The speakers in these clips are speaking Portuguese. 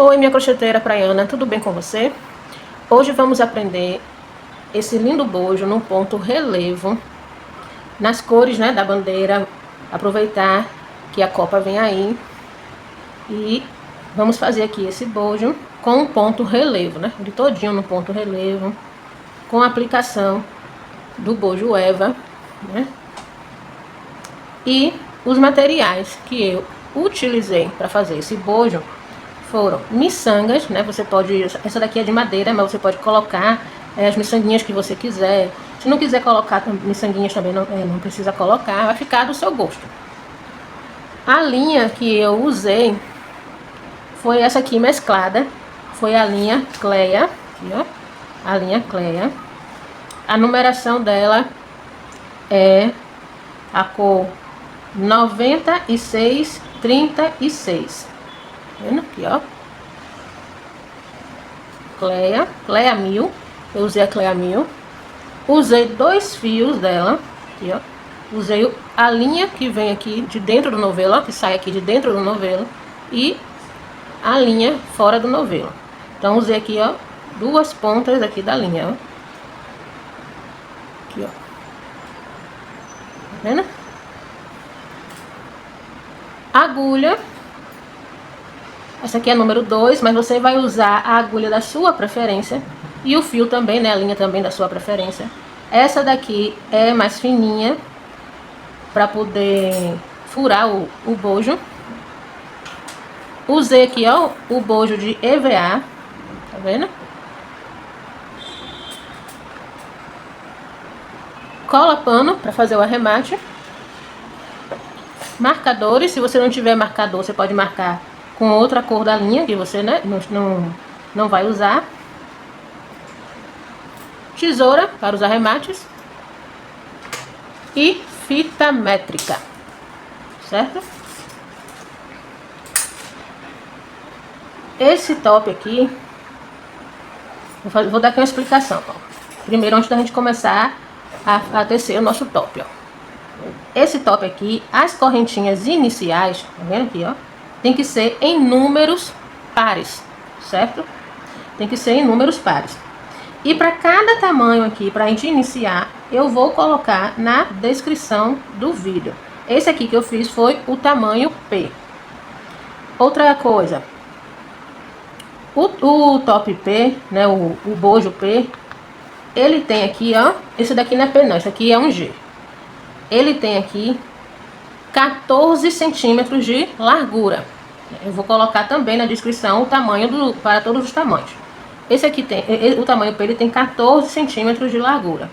Oi, minha crocheteira praiana, tudo bem com você? Hoje vamos aprender esse lindo bojo no ponto relevo, nas cores, né, da bandeira. Aproveitar que a Copa vem aí e vamos fazer aqui esse bojo com um ponto relevo, né, de todinho no ponto relevo, com a aplicação do bojo Eva, né? E os materiais que eu utilizei para fazer esse bojo foram miçangas, né? Você pode, essa daqui é de madeira, mas você pode colocar as miçanguinhas que você quiser. Se não quiser colocar miçanguinhas também, não precisa colocar, vai ficar do seu gosto. A linha que eu usei foi essa aqui mesclada, foi a linha Cleia, aqui, ó, a linha Cleia. A numeração dela é a cor 9636. Vendo aqui, ó, Cleia 1000. Eu usei a Cleia 1000. Usei 2 fios dela, aqui, ó. Usei a linha que vem aqui de dentro do novelo, ó, que sai aqui de dentro do novelo, e a linha fora do novelo. Então usei aqui, ó, 2 pontas aqui da linha, ó. Aqui, ó. Tá vendo? Agulha. Essa aqui é número 2, mas você vai usar a agulha da sua preferência. E o fio também, né? A linha também da sua preferência. Essa daqui é mais fininha, para poder furar o bojo. Usei aqui, ó, o bojo de EVA. Tá vendo? Cola pano para fazer o arremate. Marcadores. Se você não tiver marcador, você pode marcar com outra cor da linha que você, né, não vai usar. Tesoura para os arremates. E fita métrica, certo? Esse top aqui, vou dar aqui uma explicação, ó. Primeiro, antes da gente começar a tecer o nosso top, ó. Esse top aqui, as correntinhas iniciais, tá vendo aqui, ó? Tem que ser em números pares, certo? Tem que ser em números pares. E para cada tamanho aqui, para a gente iniciar, eu vou colocar na descrição do vídeo. Esse aqui que eu fiz foi o tamanho P. Outra coisa, o top P, né, o bojo P, ele tem aqui, ó, esse daqui não é P não, esse aqui é um G. Ele tem aqui 14 centímetros de largura. Eu vou colocar também na descrição o tamanho para todos os tamanhos. Esse aqui tem, o tamanho P, ele tem 14 centímetros de largura.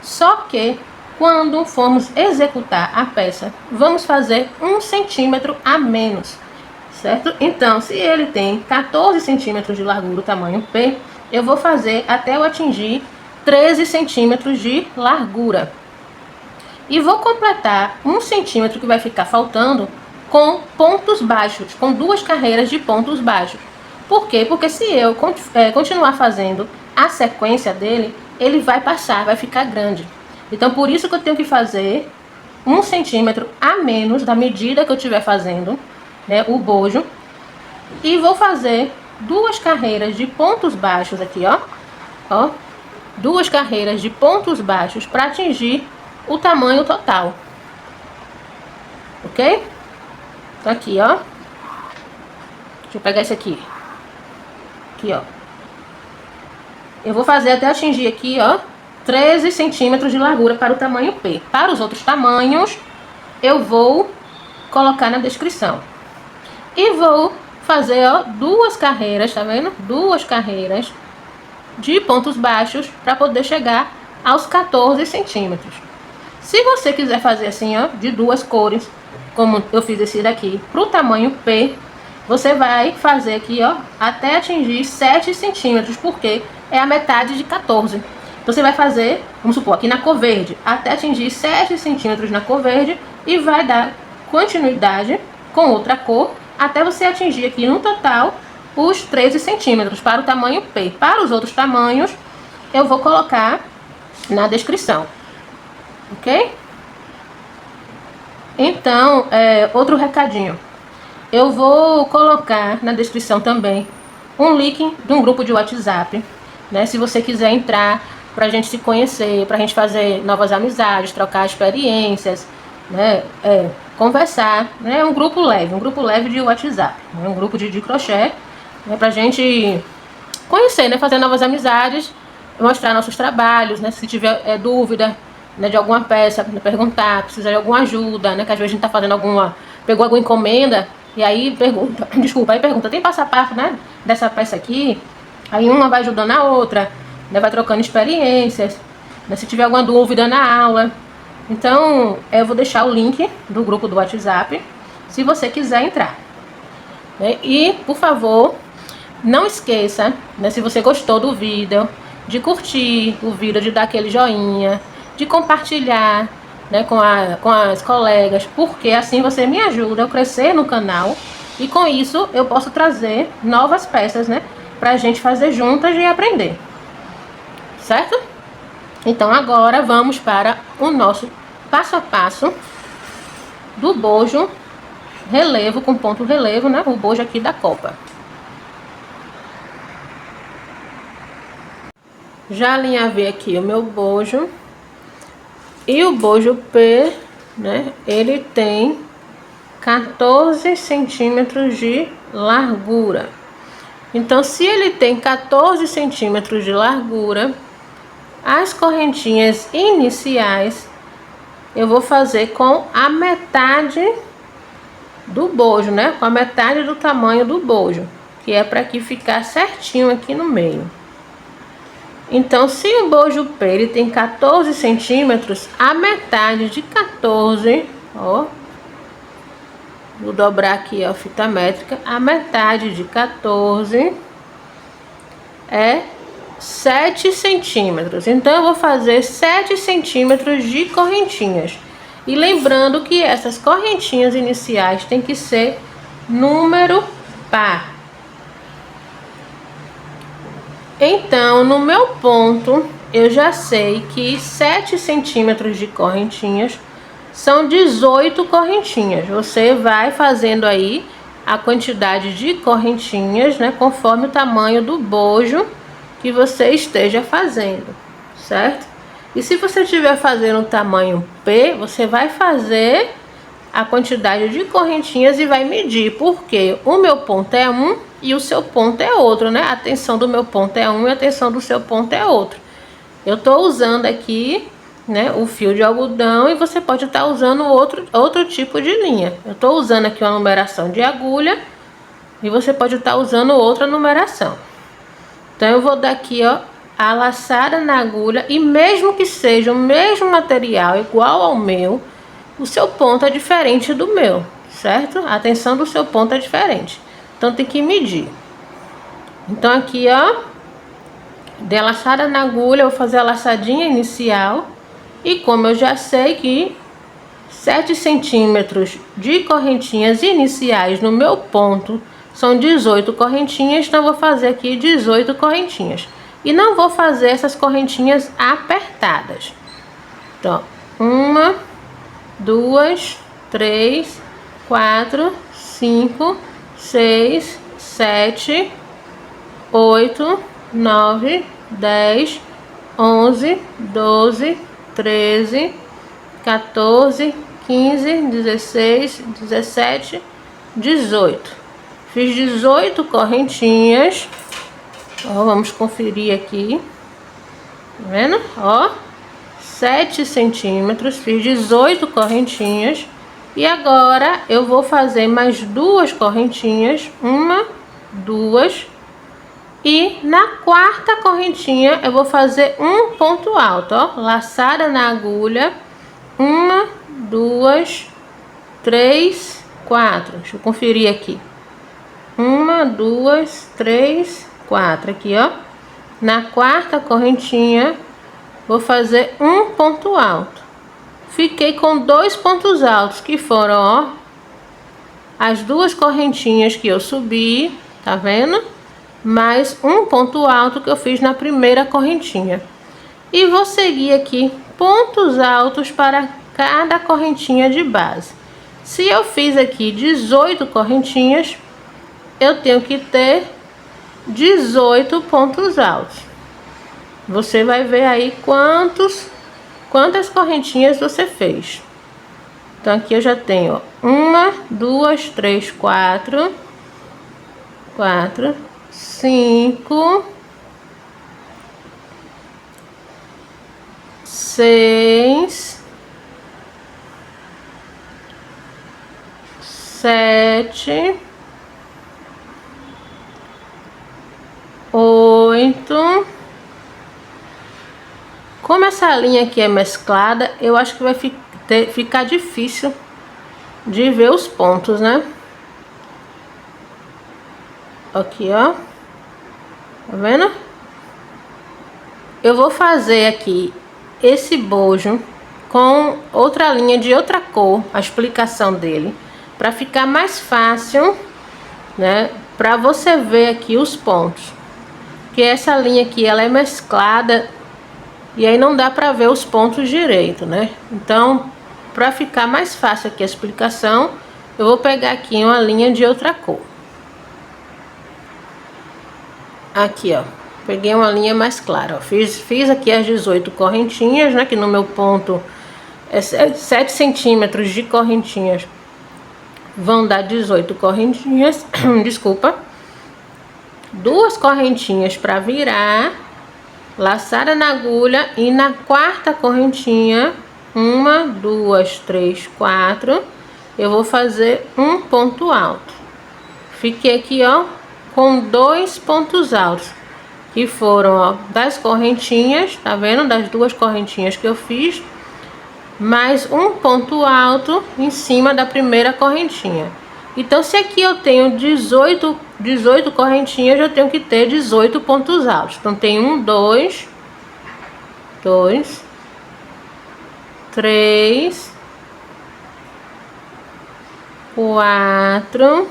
Só que, quando formos executar a peça, vamos fazer 1 centímetro a menos, certo? Então, se ele tem 14 centímetros de largura, o tamanho P, eu vou fazer até eu atingir 13 centímetros de largura. E vou completar 1 centímetro que vai ficar faltando com pontos baixos, com 2 carreiras de pontos baixos. Por quê? Porque se eu continuar fazendo a sequência dele, ele vai passar, vai ficar grande. Então, por isso que eu tenho que fazer 1 centímetro a menos da medida que eu estiver fazendo, né, o bojo. E vou fazer 2 carreiras de pontos baixos aqui, ó. Ó, 2 carreiras de pontos baixos para atingir o tamanho total. Ok? Então aqui, ó. Deixa eu pegar esse aqui. Aqui, ó. Eu vou fazer até atingir aqui, ó, 13 centímetros de largura para o tamanho P. Para os outros tamanhos, eu vou colocar na descrição. E vou fazer, ó, 2 carreiras, tá vendo? 2 carreiras de pontos baixos para poder chegar aos 14 centímetros. Se você quiser fazer assim, ó, de 2 cores, como eu fiz esse daqui, para o tamanho P, você vai fazer aqui, ó, até atingir 7 centímetros, porque é a metade de 14. Então, você vai fazer, vamos supor, aqui na cor verde, até atingir 7 centímetros na cor verde, e vai dar continuidade com outra cor, até você atingir aqui no total os 13 centímetros para o tamanho P. Para os outros tamanhos, eu vou colocar na descrição. Ok? Então, outro recadinho. eu vou colocar na descrição também um link de um grupo de WhatsApp, né? Se você quiser entrar pra gente se conhecer, pra gente fazer novas amizades, trocar experiências, né? Conversar, né? Um grupo leve de WhatsApp, né? Um grupo de crochê, né? Pra gente conhecer, né? Fazer novas amizades, mostrar nossos trabalhos, né? Se tiver dúvida, né, de alguma peça, perguntar, precisa de alguma ajuda, né? Que às vezes a gente tá fazendo pegou alguma encomenda e aí pergunta, aí pergunta, tem passo a passo, né? Dessa peça aqui, aí uma vai ajudando a outra, né? Vai trocando experiências, né? Se tiver alguma dúvida na aula. Então, eu vou deixar o link do grupo do WhatsApp, se você quiser entrar, né? E, por favor, não esqueça, né, se você gostou do vídeo, de curtir o vídeo, de dar aquele joinha, de compartilhar, né, com as colegas, porque assim você me ajuda a crescer no canal e com isso eu posso trazer novas peças, né, pra gente fazer juntas e aprender, certo? Então agora vamos para o nosso passo a passo do bojo relevo com ponto relevo, né, o bojo aqui da copa. Já alinhavei aqui o meu bojo. E o bojo P, né, ele tem 14 centímetros de largura. Então, se ele tem 14 centímetros de largura, as correntinhas iniciais eu vou fazer com a metade do bojo, né? Com a metade do tamanho do bojo, que é para que ficar certinho aqui no meio. Então, se o bojo P ele tem 14 centímetros, a metade de 14, ó, vou dobrar aqui a fita métrica, a metade de 14 é 7 centímetros. Então, eu vou fazer 7 centímetros de correntinhas. E lembrando que essas correntinhas iniciais tem que ser número par. Então, no meu ponto, eu já sei que 7 centímetros de correntinhas são 18 correntinhas. Você vai fazendo aí a quantidade de correntinhas, né, conforme o tamanho do bojo que você esteja fazendo, certo? E se você estiver fazendo o tamanho P, você vai fazer a quantidade de correntinhas e vai medir, porque o meu ponto é 1 e o seu ponto é outro, né? A tensão do meu ponto é 1 e a tensão do seu ponto é outro. Eu tô usando aqui, né, o fio de algodão e você pode estar usando outro tipo de linha. Eu tô usando aqui uma numeração de agulha e você pode estar usando outra numeração. Então eu vou dar aqui, ó, a laçada na agulha e mesmo que seja o mesmo material igual ao meu, o seu ponto é diferente do meu, certo? A tensão do seu ponto é diferente. Então tem que medir. Então aqui, ó, dei a laçada na agulha, eu vou fazer a laçadinha inicial. E como eu já sei que 7 centímetros de correntinhas iniciais no meu ponto são 18 correntinhas, então eu vou fazer aqui 18 correntinhas. E não vou fazer essas correntinhas apertadas. Então, 1, 2, 3, 4, 5, 6, 7, 8, 9, 10, 11, 12, 13, 14, 15, 16, 17, 18. Fiz 18 correntinhas. Ó, vamos conferir aqui. Tá vendo? Ó, 7 centímetros. Fiz 18 correntinhas. E agora eu vou fazer mais 2 correntinhas. 1, 2. E na quarta correntinha eu vou fazer um ponto alto, ó. Laçada na agulha. 1, 2, 3, 4. Deixa eu conferir aqui. 1, 2, 3, 4. Aqui, ó. Na quarta correntinha, vou fazer um ponto alto. Fiquei com 2 pontos altos, que foram, ó, as 2 correntinhas que eu subi, tá vendo? Mais um ponto alto que eu fiz na primeira correntinha. E vou seguir aqui pontos altos para cada correntinha de base. Se eu fiz aqui 18 correntinhas, eu tenho que ter 18 pontos altos. Você vai ver aí quantas correntinhas você fez. Então aqui eu já tenho 1, 2, 3, 4, 5, 6, 7, 8. Como essa linha aqui é mesclada, eu acho que vai ficar difícil de ver os pontos, né? Aqui, ó. Tá vendo? Eu vou fazer aqui esse bojo com outra linha de outra cor, a explicação dele, para ficar mais fácil, né? Para você ver aqui os pontos. Porque essa linha aqui, ela é mesclada e aí não dá para ver os pontos direito, né? Então, para ficar mais fácil aqui a explicação, eu vou pegar aqui uma linha de outra cor. Aqui, ó. Peguei uma linha mais clara, ó. Fiz aqui as 18 correntinhas, né? Que no meu ponto é 7 centímetros de correntinhas. Vão dar 18 correntinhas. Desculpa. 2 correntinhas para virar. Laçada na agulha. E na quarta correntinha, 1, 2, 3, 4. Eu vou fazer um ponto alto. Fiquei aqui, ó, com 2 pontos altos. Que foram, ó, das correntinhas, tá vendo? Das 2 correntinhas que eu fiz, mais um ponto alto em cima da primeira correntinha. Então, se aqui eu tenho 18 correntinhas, eu tenho que ter 18 pontos altos. Então, tem 1, 2, 3, 4,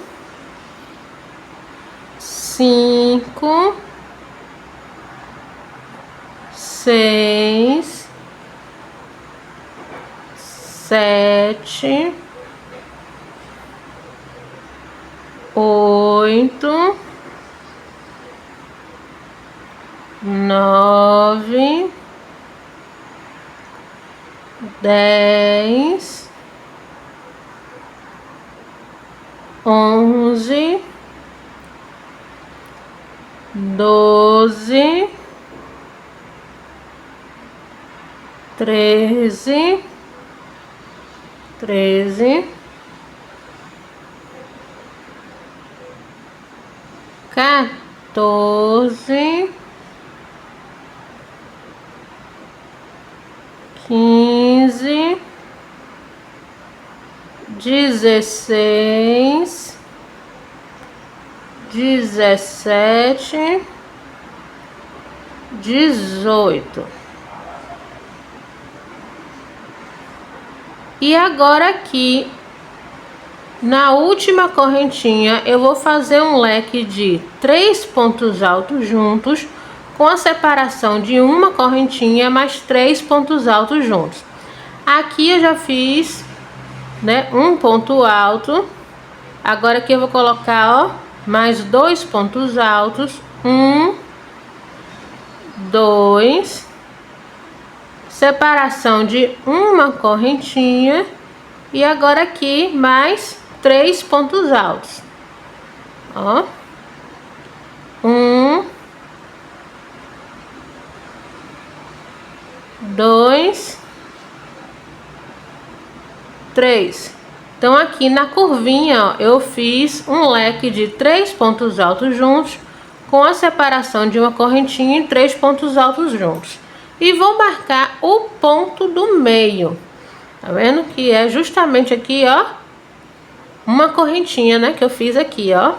5, 6, 7, 8, 9, 10, 11, 12, 13, 14, 15, 16, 17, 18. E agora aqui, na última correntinha, eu vou fazer um leque de 3 pontos altos juntos, com a separação de uma correntinha mais 3 pontos altos juntos. Aqui eu já fiz, né, um ponto alto. Agora aqui eu vou colocar, ó, mais 2 pontos altos. 1, 2, separação de uma correntinha. E agora aqui mais 3 pontos altos, ó. 1, 2, 3. Então aqui na curvinha, ó, eu fiz um leque de 3 pontos altos juntos, com a separação de uma correntinha em 3 pontos altos juntos. E vou marcar o ponto do meio. Tá vendo? Que é justamente aqui, ó, uma correntinha, né, que eu fiz aqui, ó,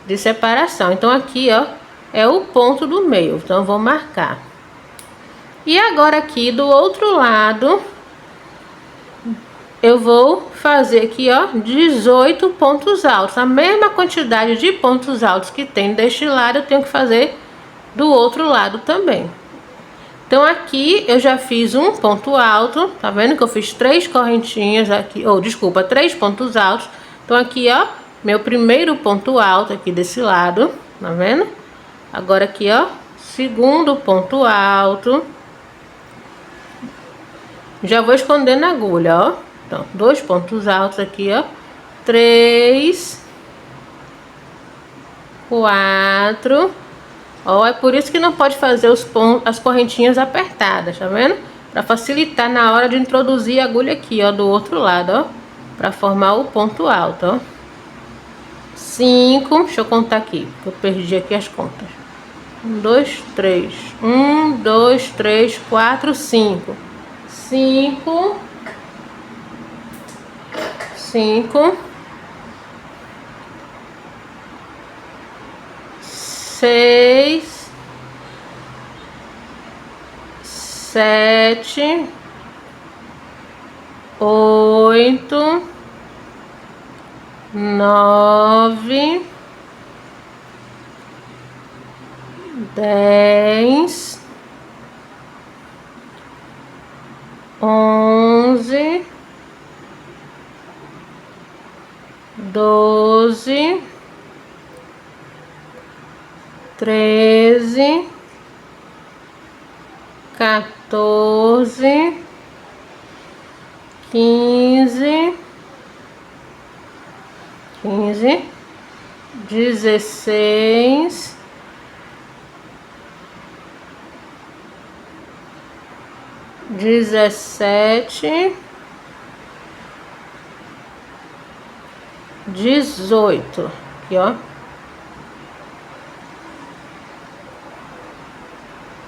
de separação. Então aqui, ó, é o ponto do meio. Então eu vou marcar. E agora aqui do outro lado, eu vou fazer aqui, ó, 18 pontos altos. A mesma quantidade de pontos altos que tem deste lado, eu tenho que fazer do outro lado também. Então aqui eu já fiz um ponto alto, tá vendo que eu fiz 3 correntinhas aqui, ou desculpa, 3 pontos altos. Então aqui, ó, meu primeiro ponto alto aqui desse lado, tá vendo? Agora aqui, ó, segundo ponto alto. Já vou escondendo a agulha, ó. Então, 2 pontos altos aqui, ó. 3, 4. Ó, é por isso que não pode fazer as correntinhas apertadas, tá vendo? Pra facilitar na hora de introduzir a agulha aqui, ó, do outro lado, ó. Pra formar o ponto alto, ó. 5, deixa eu contar aqui, que eu perdi aqui as contas. 1, 2, 3. 1, 2, 3, 4, 5. 5, 6, 7, 8, 9, 10, 11, 12, 13, 14, 15, 16, 17, 18, aqui, ó.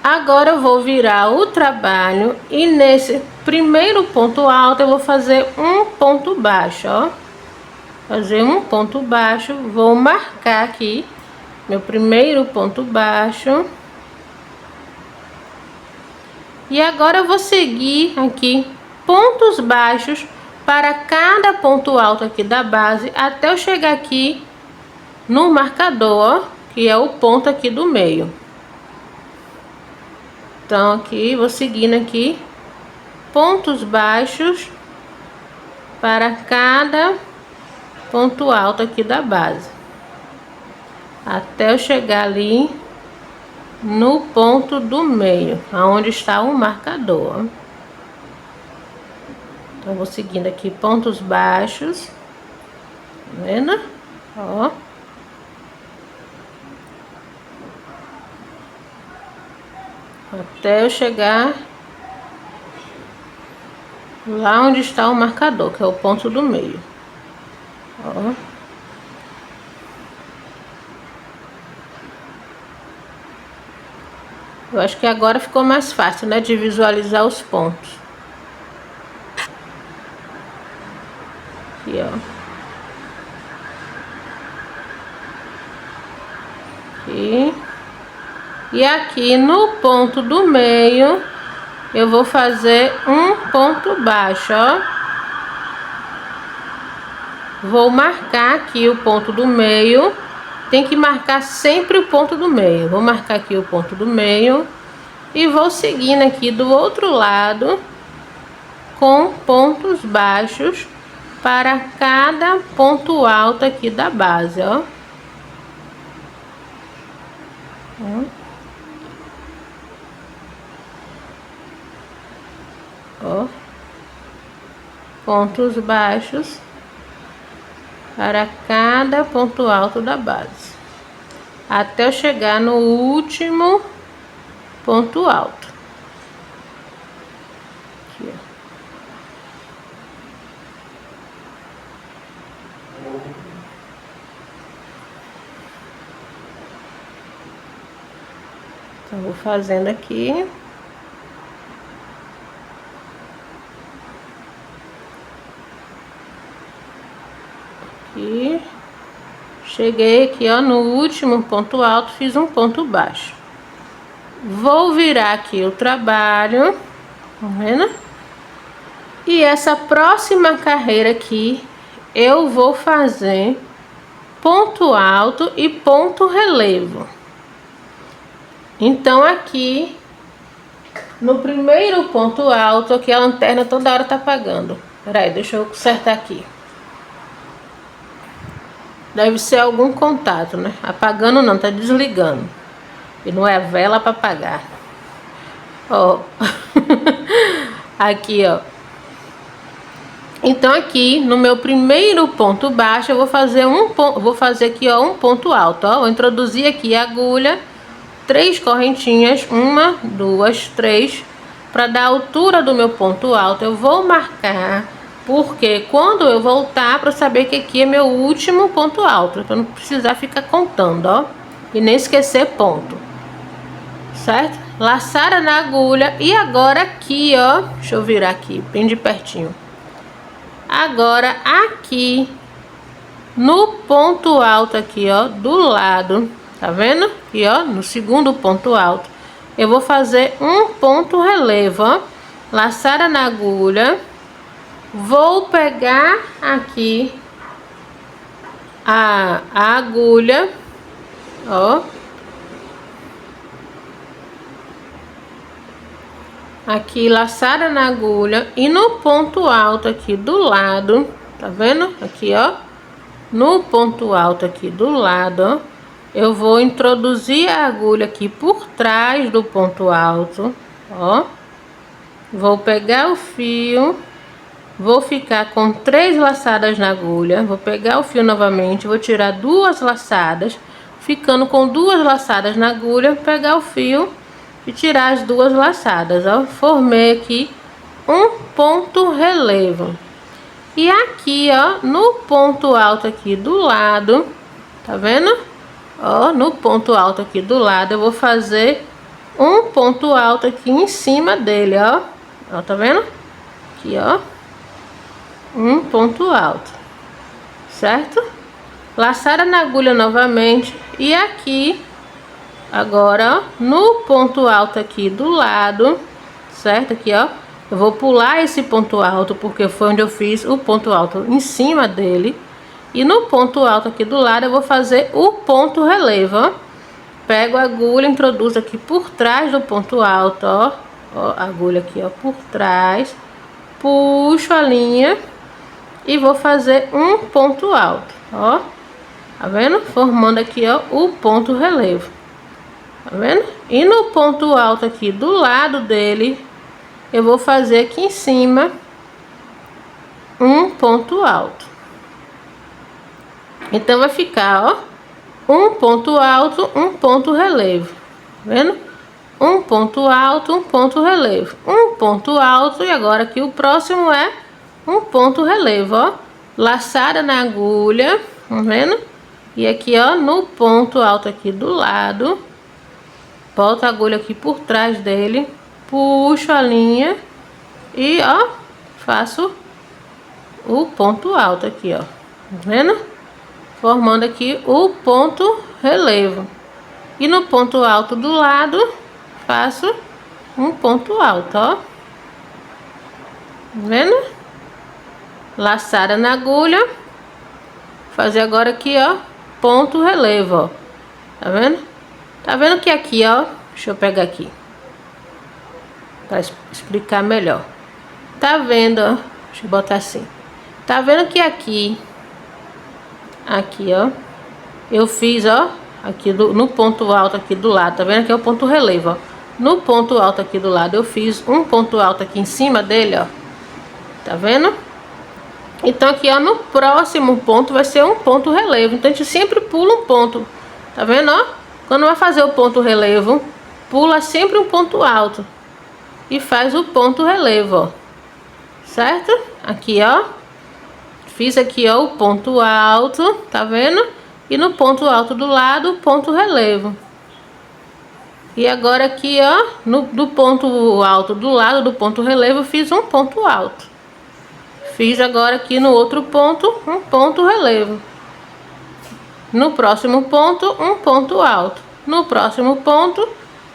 Agora eu vou virar o trabalho e nesse primeiro ponto alto eu vou fazer um ponto baixo, ó. Fazer um ponto baixo, vou marcar aqui meu primeiro ponto baixo. E agora eu vou seguir aqui pontos baixos para cada ponto alto aqui da base, até eu chegar aqui no marcador, ó, que é o ponto aqui do meio. Então aqui, vou seguindo aqui pontos baixos para cada ponto alto aqui da base, até eu chegar ali no ponto do meio, aonde está o marcador, ó. Então vou seguindo aqui pontos baixos, tá vendo? Ó. Até eu chegar lá onde está o marcador, que é o ponto do meio. Ó. Eu acho que agora ficou mais fácil, né, de visualizar os pontos. Aqui, ó. Aqui. E aqui no ponto do meio, eu vou fazer um ponto baixo, ó. Vou marcar aqui o ponto do meio. Tem que marcar sempre o ponto do meio. Vou marcar aqui o ponto do meio. E vou seguindo aqui do outro lado com pontos baixos para cada ponto alto aqui da base, ó. Ó. Pontos baixos para cada ponto alto da base, até eu chegar no último ponto alto. Aqui, ó. Então vou fazendo aqui. Aqui. Cheguei aqui, ó, no último ponto alto, fiz um ponto baixo. Vou virar aqui o trabalho, tá vendo? E essa próxima carreira aqui, eu vou fazer ponto alto e ponto relevo. Então aqui No primeiro ponto alto, aqui a lanterna toda hora tá apagando. Peraí, deixa eu consertar aqui. Deve ser algum contato, né? Apagando não, tá desligando. E não é vela para apagar. Ó. Aqui, ó. Então aqui no meu primeiro ponto baixo eu vou fazer aqui, ó, um ponto alto, ó. Vou introduzir aqui a agulha, 3 correntinhas, 1, 2, 3, para dar a altura do meu ponto alto. Eu vou marcar, porque quando eu voltar, para saber que aqui é meu último ponto alto, para não precisar ficar contando, ó, e nem esquecer ponto, certo? Laçada na agulha. E agora aqui, ó, deixa eu virar aqui bem de pertinho. Agora aqui no ponto alto aqui, ó, do lado, tá vendo? Aqui, ó, no segundo ponto alto, eu vou fazer um ponto relevo, ó, laçada na agulha. Vou pegar aqui a agulha, ó, aqui laçada na agulha, e no ponto alto aqui do lado, tá vendo? Aqui, ó, no ponto alto aqui do lado, ó, eu vou introduzir a agulha aqui por trás do ponto alto, ó. Vou pegar o fio, vou ficar com 3 laçadas na agulha, vou pegar o fio novamente, vou tirar 2 laçadas, ficando com 2 laçadas na agulha, pegar o fio e tirar as 2 laçadas, ó. Formei aqui um ponto relevo. E aqui, ó, no ponto alto aqui do lado, tá vendo? Ó, no ponto alto aqui do lado, eu vou fazer um ponto alto aqui em cima dele, ó. Ó, tá vendo? Aqui, ó, um ponto alto, certo? Laçada na agulha novamente. E aqui agora, ó, no ponto alto aqui do lado, certo? Aqui, ó, eu vou pular esse ponto alto, porque foi onde eu fiz o ponto alto em cima dele. E no ponto alto aqui do lado eu vou fazer o ponto relevo, ó. Pego a agulha, introduzo aqui por trás do ponto alto, ó. Ó, a agulha aqui, ó, por trás. Puxo a linha e vou fazer um ponto alto, ó. Tá vendo? Formando aqui, ó, o ponto relevo. Tá vendo? E no ponto alto aqui do lado dele, eu vou fazer aqui em cima um ponto alto. Então vai ficar, ó, um ponto alto, um ponto relevo. Tá vendo? Um ponto alto, um ponto relevo. Um ponto alto, e agora aqui o próximo é um ponto relevo, ó. Laçada na agulha, tá vendo? E aqui, ó, no ponto alto aqui do lado, boto a agulha aqui por trás dele, puxo a linha e, ó, faço o ponto alto aqui, ó. Tá vendo? Formando aqui o ponto relevo. E no ponto alto do lado, faço um ponto alto, ó. Tá vendo? Laçada na agulha. Fazer agora aqui, ó, ponto relevo, ó. Tá vendo? Tá vendo que aqui, ó, deixa eu pegar aqui para explicar melhor. Tá vendo, ó? Deixa eu botar assim. Tá vendo que aqui, ó, eu fiz, ó, aqui no ponto alto aqui do lado, tá vendo que é o ponto relevo, ó. No ponto alto aqui do lado eu fiz um ponto alto aqui em cima dele, ó. Tá vendo? Então aqui, ó, no próximo ponto vai ser um ponto relevo. Então a gente sempre pula um ponto. Tá vendo, ó? Quando vai fazer o ponto relevo, pula sempre um ponto alto e faz o ponto relevo, ó. Certo? Aqui, ó, fiz aqui, ó, o ponto alto, tá vendo? E no ponto alto do lado, o ponto relevo. E agora aqui, ó, do ponto alto do lado do ponto relevo, fiz um ponto alto. Fiz agora aqui no outro ponto, um ponto relevo. No próximo ponto, um ponto alto. No próximo ponto,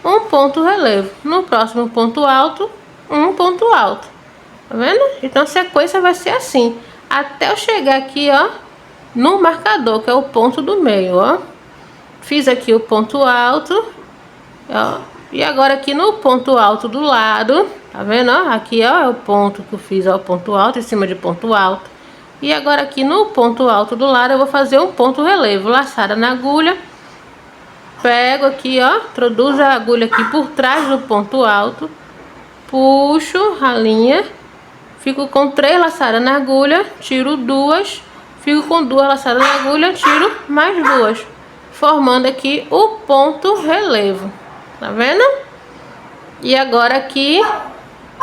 um ponto relevo. No próximo ponto alto, um ponto alto. Tá vendo? Então a sequência vai ser assim, até eu chegar aqui, ó, no marcador, que é o ponto do meio, ó. Fiz aqui o ponto alto, ó, E agora aqui no ponto alto do lado, tá vendo, ó? Aqui, ó, é o ponto que eu fiz, ó, o ponto alto em cima de ponto alto. E agora aqui no ponto alto do lado eu vou fazer um ponto relevo, laçada na agulha. Pego aqui, ó, introduzo a agulha aqui por trás do ponto alto. Puxo a linha, fico com 3 laçadas na agulha, tiro 2, fico com 2 laçadas na agulha, tiro mais 2, formando aqui o ponto relevo, tá vendo? E agora aqui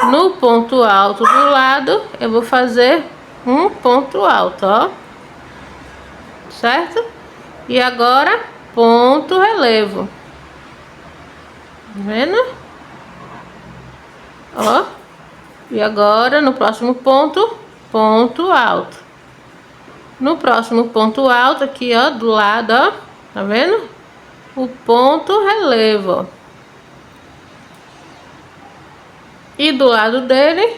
no ponto alto do lado eu vou fazer um ponto alto, ó, certo? E agora ponto relevo, tá vendo? Ó, e agora no próximo ponto, ponto alto. No próximo ponto alto aqui, ó, do lado, ó, tá vendo? O ponto relevo, ó. E do lado dele,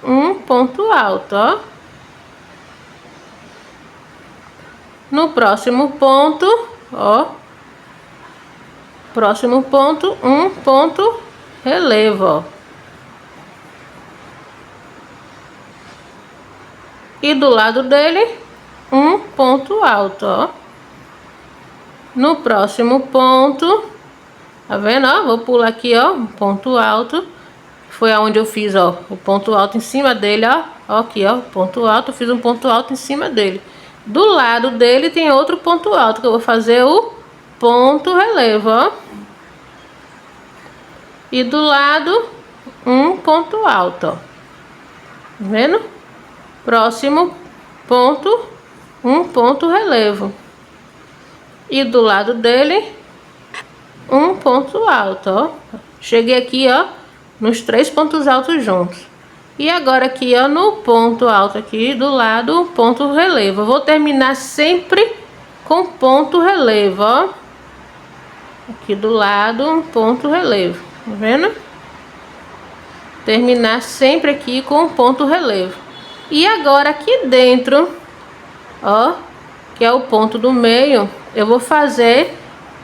um ponto alto, ó. No próximo ponto, ó, próximo ponto, um ponto relevo, ó. E do lado dele, um ponto alto, ó. No próximo ponto, tá vendo, ó? Vou pular aqui, ó, um ponto alto. Foi aonde eu fiz, ó, o ponto alto em cima dele, ó. Ó, aqui, ó, ponto alto, fiz um ponto alto em cima dele. Do lado dele tem outro ponto alto, que eu vou fazer o ponto relevo, ó. E do lado, um ponto alto, ó. Tá vendo? Próximo ponto, um ponto relevo. E do lado dele, um ponto alto, ó. Cheguei aqui, ó, nos 3 pontos altos juntos. E agora aqui, ó, no ponto alto aqui do lado, um ponto relevo. Eu vou terminar sempre com ponto relevo, ó. Aqui do lado, um ponto relevo, tá vendo? Terminar sempre aqui com ponto relevo. E agora aqui dentro, ó, que é o ponto do meio, eu vou fazer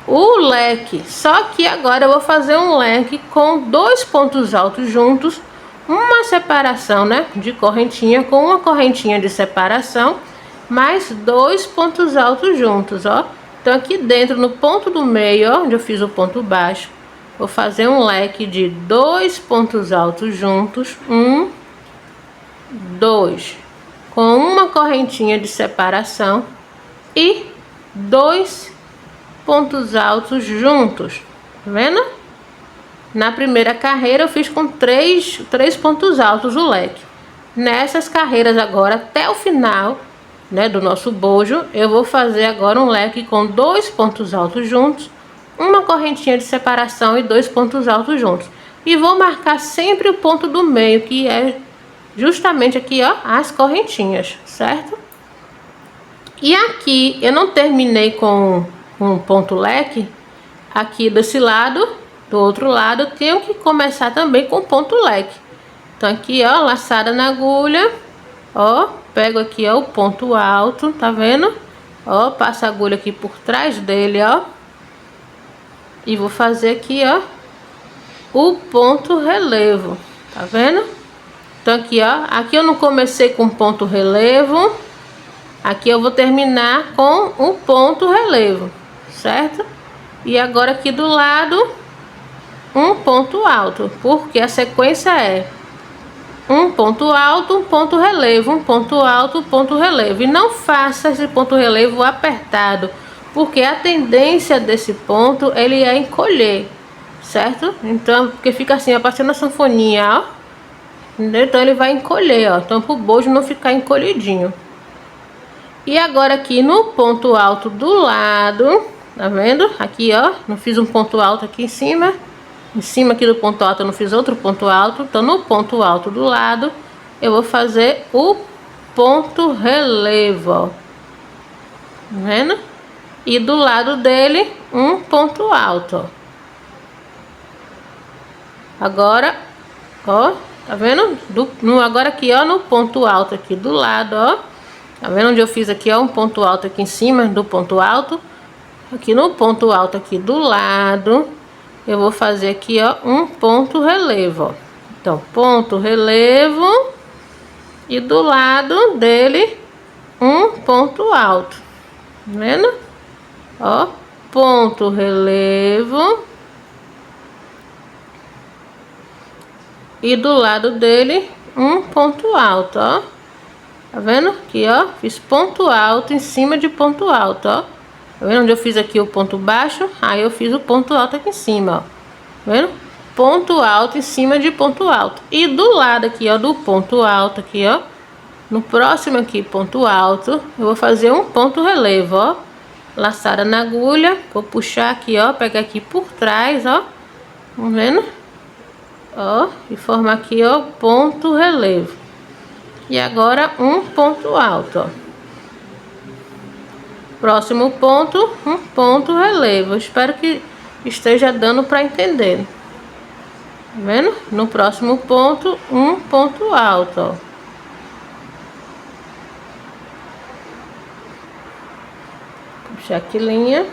o leque. Só que agora eu vou fazer um leque com 2 pontos altos juntos, uma separação, né, de correntinha com uma correntinha de separação, mais 2 pontos altos juntos, ó. Então aqui dentro no ponto do meio, ó, onde eu fiz o ponto baixo, vou fazer um leque de 2 pontos altos juntos, 1, 2, com uma correntinha de separação e 2 pontos altos juntos, tá vendo? Na primeira carreira eu fiz com 3 pontos altos o leque. Nessas carreiras agora até o final, né, do nosso bojo, eu vou fazer agora um leque com 2 pontos altos juntos, uma correntinha de separação e 2 pontos altos juntos. E vou marcar sempre o ponto do meio, que é justamente aqui, ó, as correntinhas, certo? E aqui eu não terminei com um ponto leque. Aqui desse lado, do outro lado, eu tenho que começar também com ponto leque. Então aqui, ó, laçada na agulha, ó, pego aqui, ó, o ponto alto, tá vendo? Ó, passo a agulha aqui por trás dele, ó, e vou fazer aqui, ó, o ponto relevo, tá vendo? Então aqui, ó, aqui eu não comecei com ponto relevo, aqui eu vou terminar com o ponto relevo, certo? E agora aqui do lado, um ponto alto, porque a sequência é um ponto alto, um ponto relevo, um ponto alto, ponto relevo. E não faça esse ponto relevo apertado, porque a tendência desse ponto, ele é encolher, certo? Então, porque fica assim, ó, parecendo a sanfoninha, ó. Então ele vai encolher, ó, então pro bojo não ficar encolhidinho. E agora aqui no ponto alto do lado, tá vendo? Aqui, ó, não fiz um ponto alto aqui em cima aqui do ponto alto eu não fiz outro ponto alto. Então no ponto alto do lado eu vou fazer o ponto relevo, ó, tá vendo? E do lado dele um ponto alto, ó. Agora, ó, tá vendo? Agora aqui, ó, no ponto alto aqui do lado, ó. Tá vendo onde eu fiz aqui, ó, um ponto alto aqui em cima do ponto alto? Aqui no ponto alto aqui do lado, eu vou fazer aqui, ó, um ponto relevo, ó. Então, ponto relevo e do lado dele um ponto alto, tá vendo? Ó, ponto relevo e do lado dele um ponto alto, ó. Tá vendo? Aqui, ó, fiz ponto alto em cima de ponto alto, ó. Tá vendo onde eu fiz aqui o ponto baixo? Aí eu fiz o ponto alto aqui em cima, ó. Tá vendo? Ponto alto em cima de ponto alto. E do lado aqui, ó, do ponto alto aqui, ó, no próximo aqui, ponto alto, eu vou fazer um ponto relevo, ó. Laçada na agulha, vou puxar aqui, ó, pegar aqui por trás, ó. Tá vendo? Ó, e formar aqui, ó, ponto relevo. E agora um ponto alto, ó. Próximo ponto, um ponto relevo. Espero que esteja dando para entender. Tá vendo? No próximo ponto, um ponto alto, ó. Puxar aqui linha.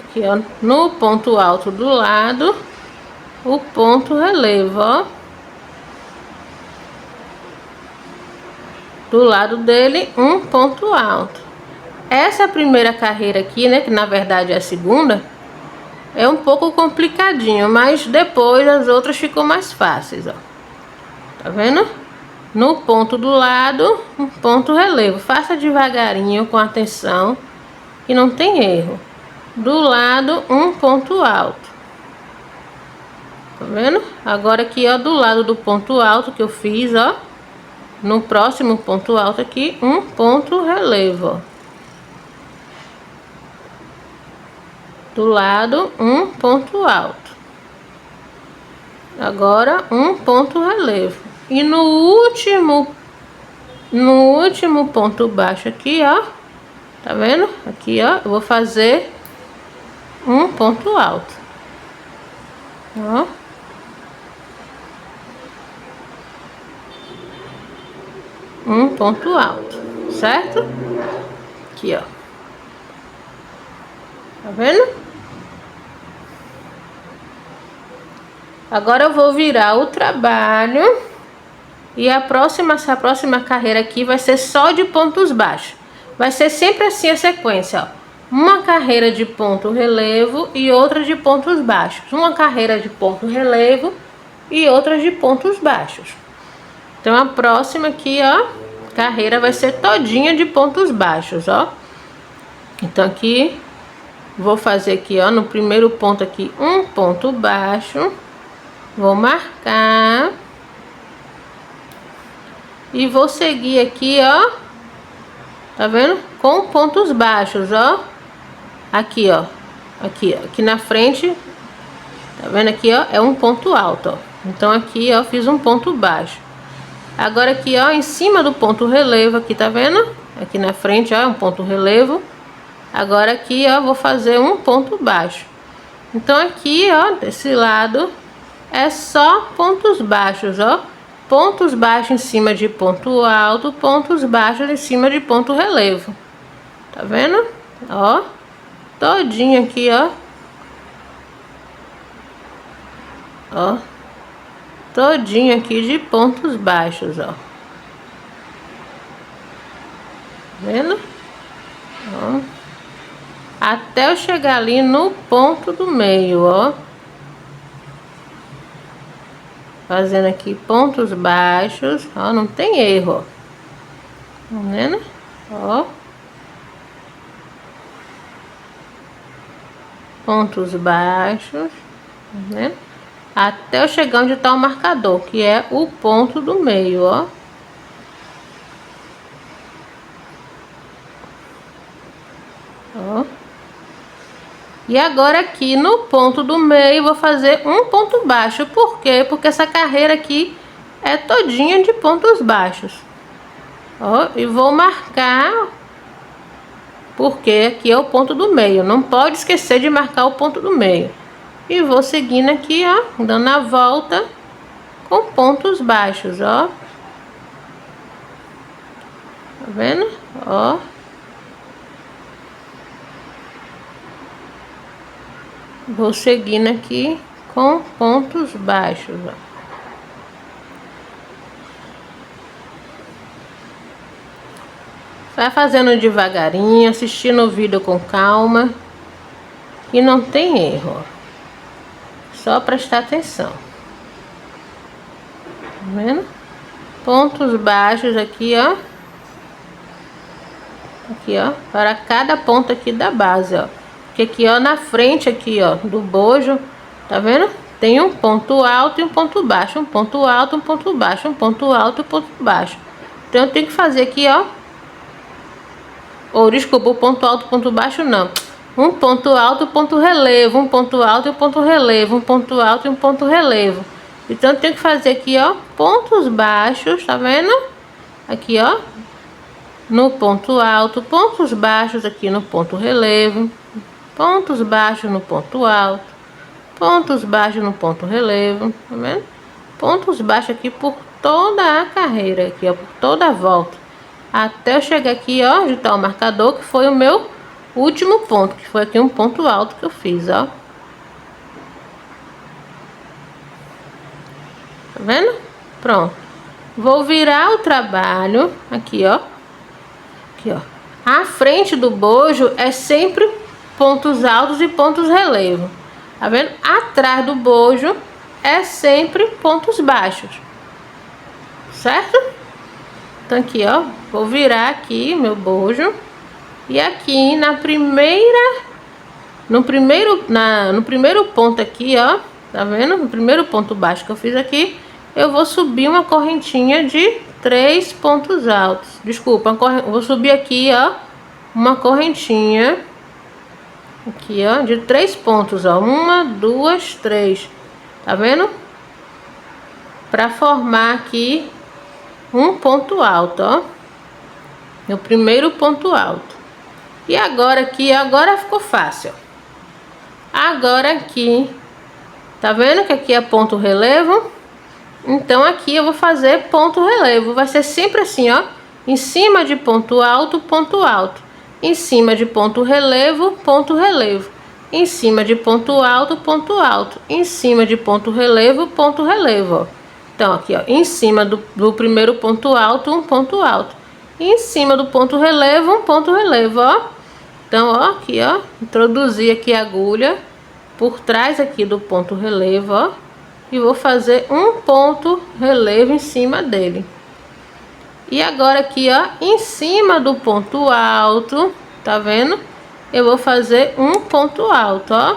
Aqui, ó, no ponto alto do lado, o ponto relevo, ó. Do lado dele, um ponto alto. Essa primeira carreira aqui, né, que na verdade é a segunda, é um pouco complicadinho, mas depois as outras ficam mais fáceis, ó. Tá vendo? No ponto do lado, um ponto relevo. Faça devagarinho, com atenção, que não tem erro. Do lado, um ponto alto. Tá vendo? Agora aqui, ó, do lado do ponto alto que eu fiz, ó, no próximo ponto alto aqui, um ponto relevo, ó. Do lado, um ponto alto. Agora, um ponto relevo. E no último ponto baixo aqui, ó, tá vendo? Aqui, ó, eu vou fazer um ponto alto. Ó. Um ponto alto, certo? Aqui, ó. Tá vendo? Agora eu vou virar o trabalho. E essa próxima carreira aqui vai ser só de pontos baixos. Vai ser sempre assim a sequência, ó. Uma carreira de ponto relevo e outra de pontos baixos. Uma carreira de ponto relevo e outra de pontos baixos. Então a próxima aqui, ó, carreira vai ser todinha de pontos baixos, ó. Então aqui, vou fazer aqui, ó, no primeiro ponto aqui, um ponto baixo. Vou marcar. E vou seguir aqui, ó. Tá vendo? Com pontos baixos, ó. Aqui, ó. Aqui, ó. Aqui na frente. Tá vendo aqui, ó? É um ponto alto, ó. Então aqui, ó, fiz um ponto baixo. Agora aqui, ó, em cima do ponto relevo aqui, tá vendo? Aqui na frente, ó, é um ponto relevo. Agora aqui, ó, vou fazer um ponto baixo. Então aqui, ó, desse lado é só pontos baixos, ó. Pontos baixos em cima de ponto alto, pontos baixos em cima de ponto relevo. Tá vendo? Ó, todinho aqui, ó. Ó, todinho aqui de pontos baixos, ó. Tá vendo? Ó. Até eu chegar ali no ponto do meio, ó. Fazendo aqui pontos baixos, ó, não tem erro, ó. Tá vendo? Ó. Pontos baixos, tá vendo? Até eu chegar onde tá o marcador, que é o ponto do meio, ó. Ó. E agora aqui no ponto do meio vou fazer um ponto baixo. Por quê? Porque essa carreira aqui é todinha de pontos baixos. Ó, e vou marcar, porque aqui é o ponto do meio. Não pode esquecer de marcar o ponto do meio. E vou seguindo aqui, ó, dando a volta com pontos baixos, ó. Tá vendo? Ó. Vou seguindo aqui com pontos baixos, ó. Vai fazendo devagarinho, assistindo o vídeo com calma, que não tem erro, ó. Só prestar atenção. Tá vendo? Pontos baixos aqui, ó. Aqui, ó, para cada ponta aqui da base, ó. Porque aqui, ó, na frente aqui, ó, do bojo, tá vendo? Tem um ponto alto e um ponto baixo, um ponto alto, um ponto baixo, um ponto alto e um ponto baixo. Então eu tenho que fazer aqui, ó. Ou desculpa, o ponto alto, ponto baixo não. Um ponto alto, ponto relevo, um ponto alto e um ponto relevo, um ponto alto e um ponto relevo. Então eu tenho que fazer aqui, ó, pontos baixos, tá vendo? Aqui, ó, no ponto alto, pontos baixos aqui no ponto relevo, pontos baixos no ponto alto, pontos baixos no ponto relevo, tá vendo? Pontos baixos aqui por toda a carreira, aqui, ó, por toda a volta, até eu chegar aqui, ó, onde tá o marcador, que foi o meu último ponto, que foi aqui um ponto alto que eu fiz, ó. Tá vendo? Pronto. Vou virar o trabalho aqui, ó. Aqui, ó. A frente do bojo é sempre pontos altos e pontos relevo. Tá vendo? Atrás do bojo é sempre pontos baixos. Certo? Então aqui, ó, vou virar aqui meu bojo. E aqui no primeiro ponto aqui, ó, tá vendo? No primeiro ponto baixo que eu fiz aqui, eu vou subir uma correntinha de 3 pontos altos. Desculpa, vou subir aqui, ó, uma correntinha aqui, ó, de 3 pontos, ó. 1, 2, 3. Tá vendo? Para formar aqui um ponto alto, ó. Meu primeiro ponto alto. E agora aqui, agora ficou fácil. Agora aqui, tá vendo que aqui é ponto relevo? Então aqui eu vou fazer ponto relevo. Vai ser sempre assim, ó. Em cima de ponto alto, ponto alto. Em cima de ponto relevo, ponto relevo. Em cima de ponto alto, ponto alto. Em cima de ponto relevo, ponto relevo, ó. Então aqui, ó, em cima do primeiro ponto alto, um ponto alto. E em cima do ponto relevo, um ponto relevo, ó. Então, ó, aqui, ó, introduzi aqui a agulha por trás aqui do ponto relevo, ó, e vou fazer um ponto relevo em cima dele. E agora aqui, ó, em cima do ponto alto, tá vendo? Eu vou fazer um ponto alto, ó.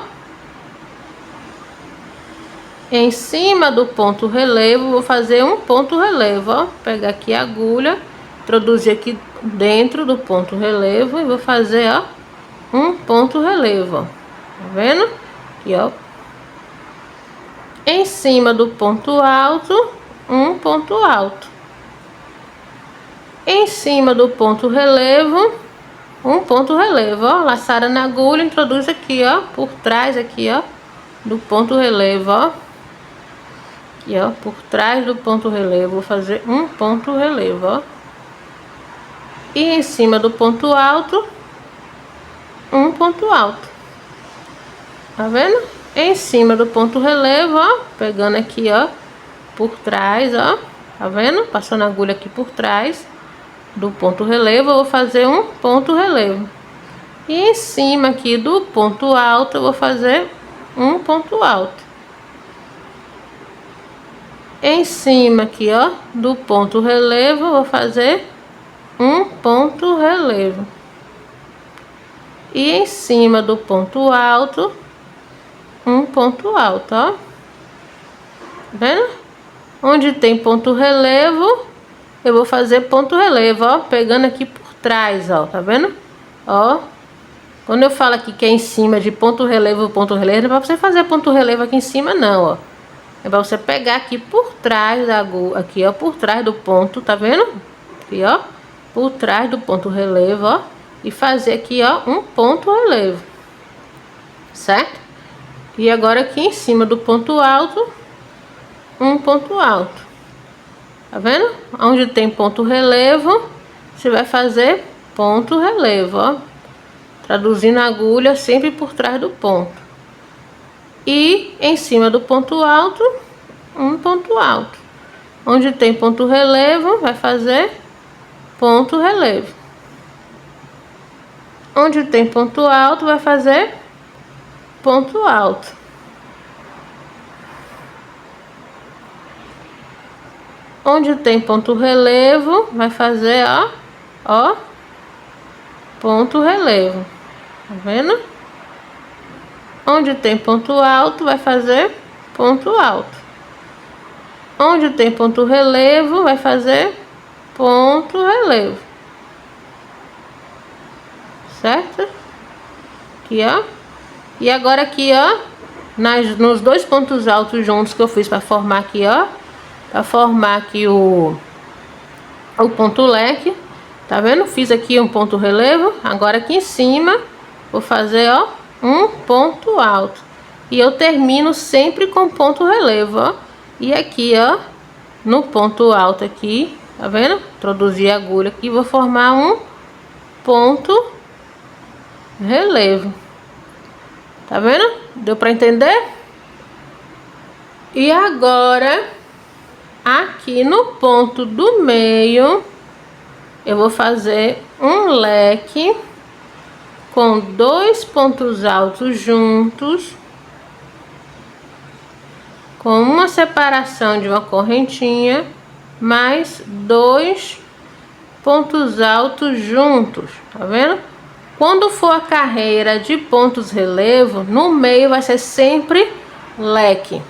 Em cima do ponto relevo, vou fazer um ponto relevo, ó. Pegar aqui a agulha, introduzir aqui dentro do ponto relevo e vou fazer, ó, um ponto relevo, ó. Tá vendo? Aqui, ó. Em cima do ponto alto, um ponto alto. Em cima do ponto relevo, um ponto relevo, ó. Laçada na agulha, introduz aqui, ó, por trás aqui, ó, do ponto relevo, ó. Aqui, ó, por trás do ponto relevo, vou fazer um ponto relevo, ó. E em cima do ponto alto, um ponto alto. Tá vendo? Em cima do ponto relevo, ó, pegando aqui, ó, por trás, ó. Tá vendo? Passando a agulha aqui por trás do ponto relevo, eu vou fazer um ponto relevo. E em cima aqui do ponto alto, eu vou fazer um ponto alto. Em cima aqui, ó, do ponto relevo, eu vou fazer um ponto relevo. E em cima do ponto alto, um ponto alto, ó. Tá vendo? Onde tem ponto relevo, eu vou fazer ponto relevo, ó, pegando aqui por trás, ó, tá vendo? Ó, quando eu falo aqui que é em cima de ponto relevo, não é pra você fazer ponto relevo aqui em cima, não, ó. É pra você pegar aqui por trás da agulha, aqui, ó, por trás do ponto, tá vendo? Aqui, ó, por trás do ponto relevo, ó, e fazer aqui, ó, um ponto relevo, certo? E agora aqui em cima do ponto alto, um ponto alto. Tá vendo? Onde tem ponto relevo, você vai fazer ponto relevo, ó. Traduzindo a agulha sempre por trás do ponto. E em cima do ponto alto, um ponto alto. Onde tem ponto relevo, vai fazer ponto relevo. Onde tem ponto alto, vai fazer ponto alto. Onde tem ponto relevo, vai fazer, ó, ponto relevo. Tá vendo? Onde tem ponto alto, vai fazer ponto alto. Onde tem ponto relevo, vai fazer ponto relevo. Certo? Aqui, ó. E agora aqui, ó, nos dois pontos altos juntos que eu fiz para formar aqui, ó. Para formar aqui o ponto leque. Tá vendo? Fiz aqui um ponto relevo. Agora aqui em cima, vou fazer, ó, um ponto alto. E eu termino sempre com ponto relevo, ó. E aqui, ó, no ponto alto aqui, tá vendo? Introduzi a agulha aqui, vou formar um ponto relevo. Tá vendo? Deu pra entender? E agora, aqui no ponto do meio, eu vou fazer um leque com dois pontos altos juntos, com uma separação de uma correntinha, mais dois pontos altos juntos, tá vendo? Quando for a carreira de pontos relevo, no meio vai ser sempre leque.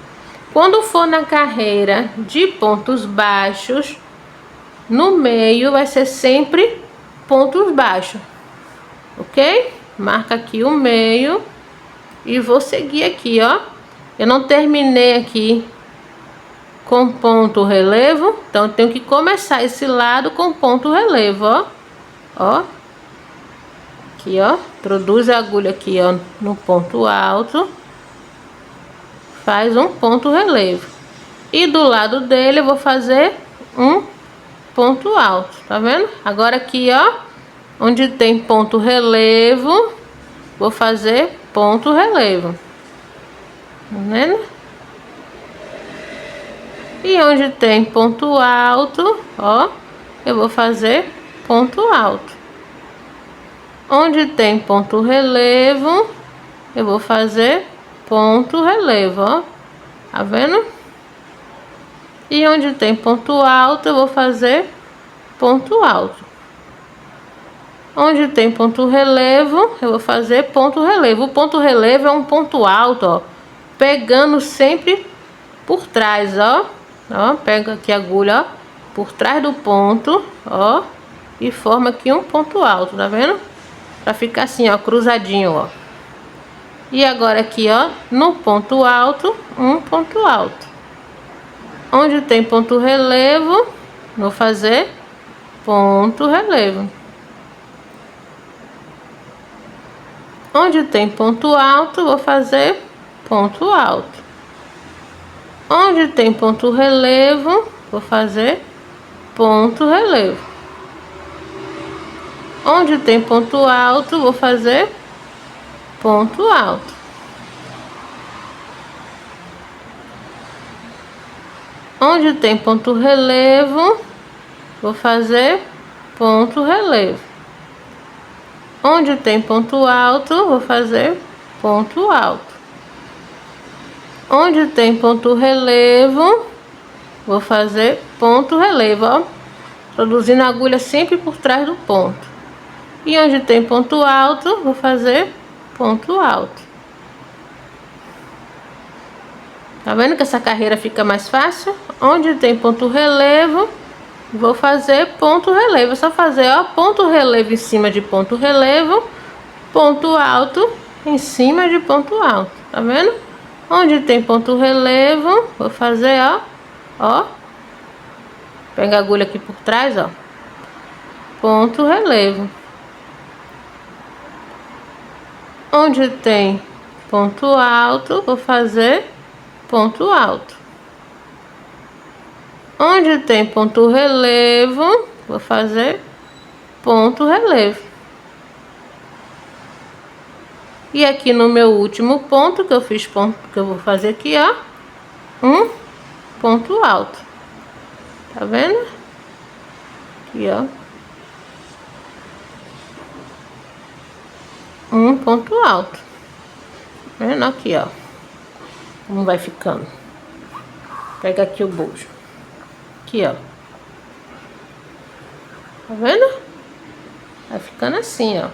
Quando for na carreira de pontos baixos, no meio vai ser sempre pontos baixos, ok? Marca aqui o meio e vou seguir aqui, ó. Eu não terminei aqui com ponto relevo, então eu tenho que começar esse lado com ponto relevo, ó. Ó. Aqui, ó. Introduz a agulha aqui, ó, no ponto alto. Faz um ponto relevo. E do lado dele eu vou fazer um ponto alto, tá vendo? Agora aqui, ó, onde tem ponto relevo, vou fazer ponto relevo. Tá vendo? E onde tem ponto alto, ó, eu vou fazer ponto alto. Onde tem ponto relevo, eu vou fazer ponto relevo, ó. Tá vendo? E onde tem ponto alto, eu vou fazer ponto alto. Onde tem ponto relevo, eu vou fazer ponto relevo. O ponto relevo é um ponto alto, ó, pegando sempre por trás, ó. Ó, pega aqui a agulha, ó, por trás do ponto, ó, e forma aqui um ponto alto, tá vendo? Pra ficar assim, ó, cruzadinho, ó. E agora aqui, ó, no ponto alto, um ponto alto. Onde tem ponto relevo, vou fazer ponto relevo. Onde tem ponto alto, vou fazer ponto alto. Onde tem ponto relevo, vou fazer ponto relevo. Onde tem ponto alto, vou fazer ponto alto. Onde tem ponto relevo, vou fazer ponto relevo. Onde tem ponto alto, vou fazer ponto alto. Onde tem ponto relevo, vou fazer ponto relevo, ó. Introduzindo a agulha sempre por trás do ponto. E onde tem ponto alto, vou fazer ponto alto. Tá vendo que essa carreira fica mais fácil? Onde tem ponto relevo, vou fazer ponto relevo. É só fazer, ó, ponto relevo em cima de ponto relevo, ponto alto em cima de ponto alto. Tá vendo? Onde tem ponto relevo, vou fazer, ó. Pega a agulha aqui por trás, ó. Ponto relevo. Onde tem ponto alto, vou fazer ponto alto. Onde tem ponto relevo, vou fazer ponto relevo. E aqui no meu último ponto, que eu fiz ponto, que eu vou fazer aqui, ó, um ponto alto. Tá vendo? Aqui, ó. Um ponto alto. Tá vendo? Aqui, ó. Como vai ficando. Pega aqui o bojo. Aqui, ó. Tá vendo? Vai ficando assim, ó.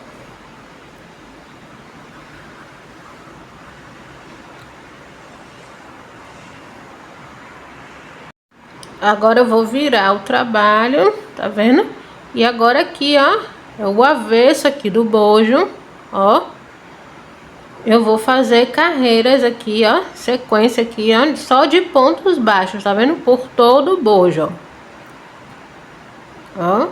Agora eu vou virar o trabalho, tá vendo? E agora aqui, ó, é o avesso aqui do bojo, ó. Eu vou fazer carreiras aqui, ó, sequência aqui, ó, só de pontos baixos, tá vendo? Por todo o bojo, ó.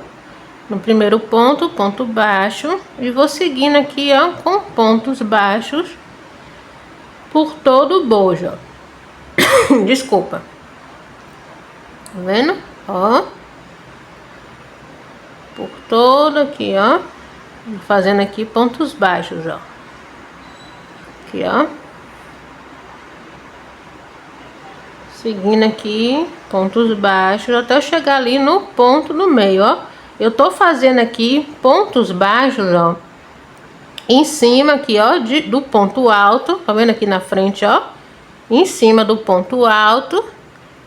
No primeiro ponto, ponto baixo, e vou seguindo aqui, ó, com pontos baixos por todo o bojo, ó. Desculpa. Tá vendo? Ó. Por todo aqui, ó. Fazendo aqui pontos baixos, ó. Aqui, ó. Seguindo aqui, pontos baixos, até eu chegar ali no ponto do meio, ó. Eu tô fazendo aqui pontos baixos, ó. Em cima aqui, ó, do ponto alto. Tá vendo aqui na frente, ó? Em cima do ponto alto.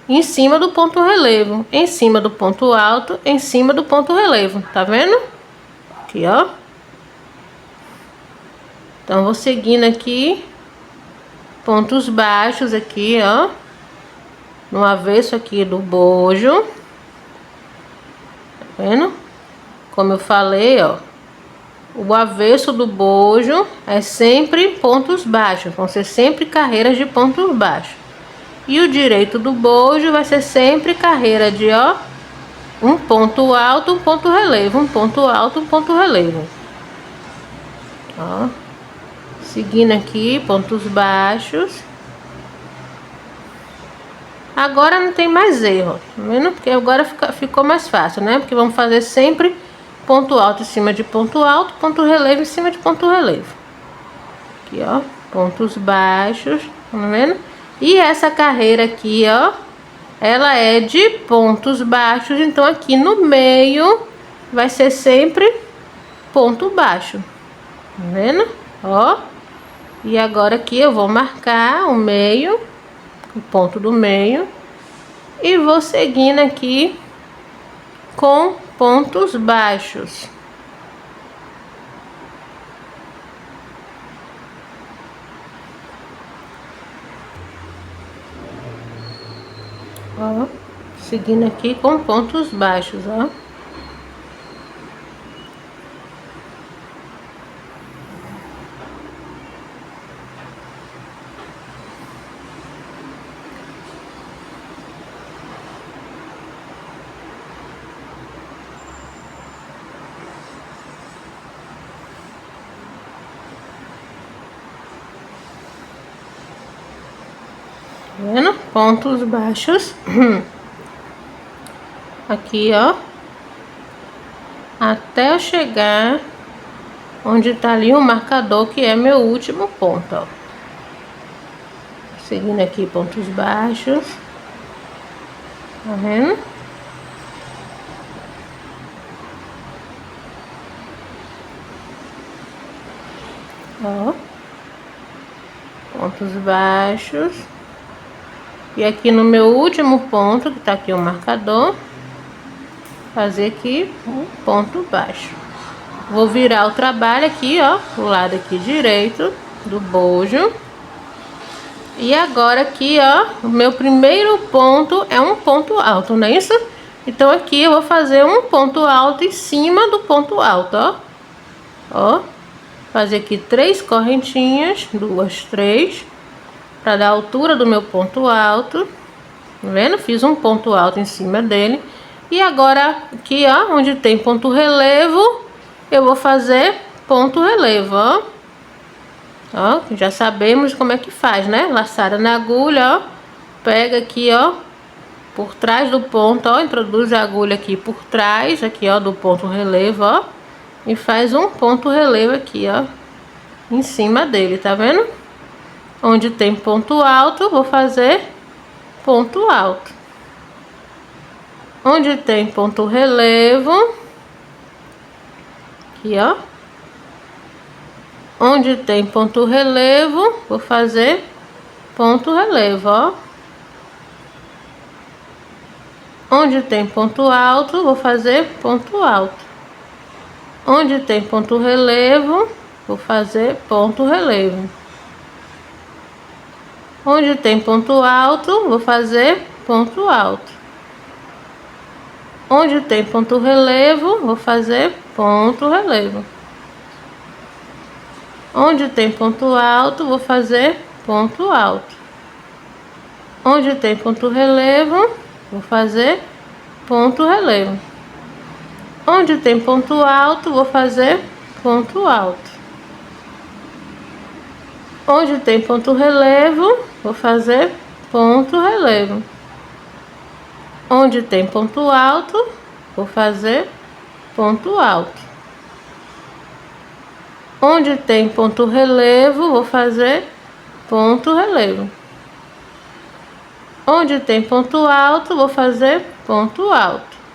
Em cima do ponto relevo, em cima do ponto alto, em cima do ponto relevo, tá vendo? Aqui, ó. Então, vou seguindo aqui, pontos baixos aqui, ó. No avesso aqui do bojo. Tá vendo? Como eu falei, ó. O avesso do bojo é sempre pontos baixos, vão ser sempre carreiras de pontos baixos. E o direito do bojo vai ser sempre carreira de, ó, um ponto alto, um ponto relevo, um ponto alto, um ponto relevo. Ó, seguindo aqui, pontos baixos. Agora não tem mais erro, tá vendo? Porque agora ficou mais fácil, né? Porque vamos fazer sempre ponto alto em cima de ponto alto, ponto relevo em cima de ponto relevo. Aqui, ó, pontos baixos, tá vendo? E essa carreira aqui, ó, ela é de pontos baixos, então aqui no meio vai ser sempre ponto baixo, tá vendo? Ó, e agora aqui eu vou marcar o meio, o ponto do meio, e vou seguindo aqui com pontos baixos. Ó, seguindo aqui com pontos baixos, ó. Vendo? Pontos baixos. Aqui, ó. Até eu chegar onde tá ali o marcador, que é meu último ponto, ó. Seguindo aqui pontos baixos. Tá vendo? Ó. Pontos baixos. E aqui no meu último ponto, que tá aqui o marcador, fazer aqui um ponto baixo. Vou virar o trabalho aqui, ó, pro lado aqui direito do bojo. E agora aqui, ó, o meu primeiro ponto é um ponto alto, não é isso? Então aqui eu vou fazer um ponto alto em cima do ponto alto, ó. Ó, fazer aqui 3 correntinhas, 2, 3, para dar a altura do meu ponto alto. Tá vendo? Fiz um ponto alto em cima dele. E agora aqui, ó, onde tem ponto relevo, eu vou fazer ponto relevo, ó. Ó, já sabemos como é que faz, né? Laçada na agulha, ó. Pega aqui, ó, por trás do ponto, ó. Introduz a agulha aqui por trás, aqui, ó, do ponto relevo, ó. E faz um ponto relevo aqui, ó. em cima dele, tá vendo? Onde tem ponto alto, vou fazer ponto alto. Onde tem ponto relevo, aqui, ó. Onde tem ponto relevo, vou fazer ponto relevo, ó. Onde tem ponto alto, vou fazer ponto alto. Onde tem ponto relevo, vou fazer ponto relevo. Onde tem ponto alto, vou fazer ponto alto. Onde tem ponto relevo, vou fazer ponto relevo. Onde tem ponto alto, vou fazer ponto alto. Onde tem ponto relevo, vou fazer ponto relevo. Onde tem ponto alto, vou fazer ponto alto. Onde tem ponto relevo, vou fazer ponto relevo. Onde tem ponto alto, vou fazer ponto alto. Onde tem ponto relevo, vou fazer ponto relevo. Onde tem ponto alto, vou fazer ponto alto.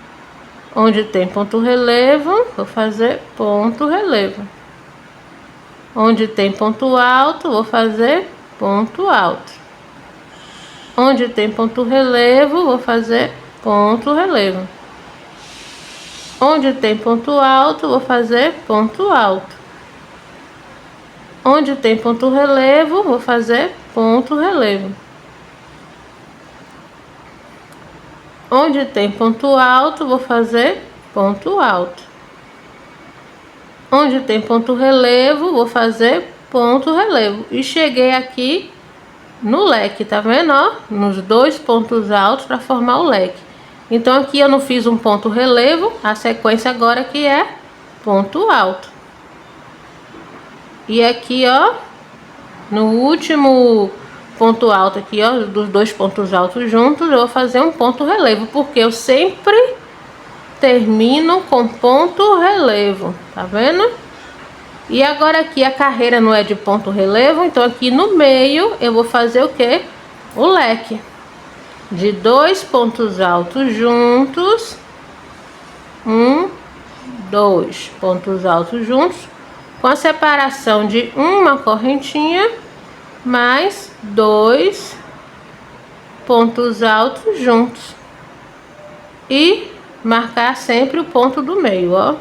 Onde tem ponto relevo, vou fazer ponto relevo. Onde tem ponto alto, vou fazer ponto alto. Onde tem ponto relevo, vou fazer ponto relevo. Onde tem ponto alto, vou fazer ponto alto. Onde tem ponto relevo, vou fazer ponto relevo. Onde tem ponto alto, vou fazer ponto alto. Onde tem ponto relevo, vou fazer ponto relevo. E cheguei aqui no leque, tá vendo, ó? Nos dois pontos altos para formar o leque. Então aqui eu não fiz um ponto relevo, a sequência agora que é ponto alto. E aqui, ó, no último ponto alto aqui, ó, dos dois pontos altos juntos, eu vou fazer um ponto relevo, porque eu sempre termino com ponto relevo, tá vendo? E agora aqui a carreira não é de ponto relevo, então aqui no meio eu vou fazer o que? O leque de dois pontos altos juntos, dois pontos altos juntos, com a separação de uma correntinha mais dois pontos altos juntos e marcar sempre o ponto do meio, ó.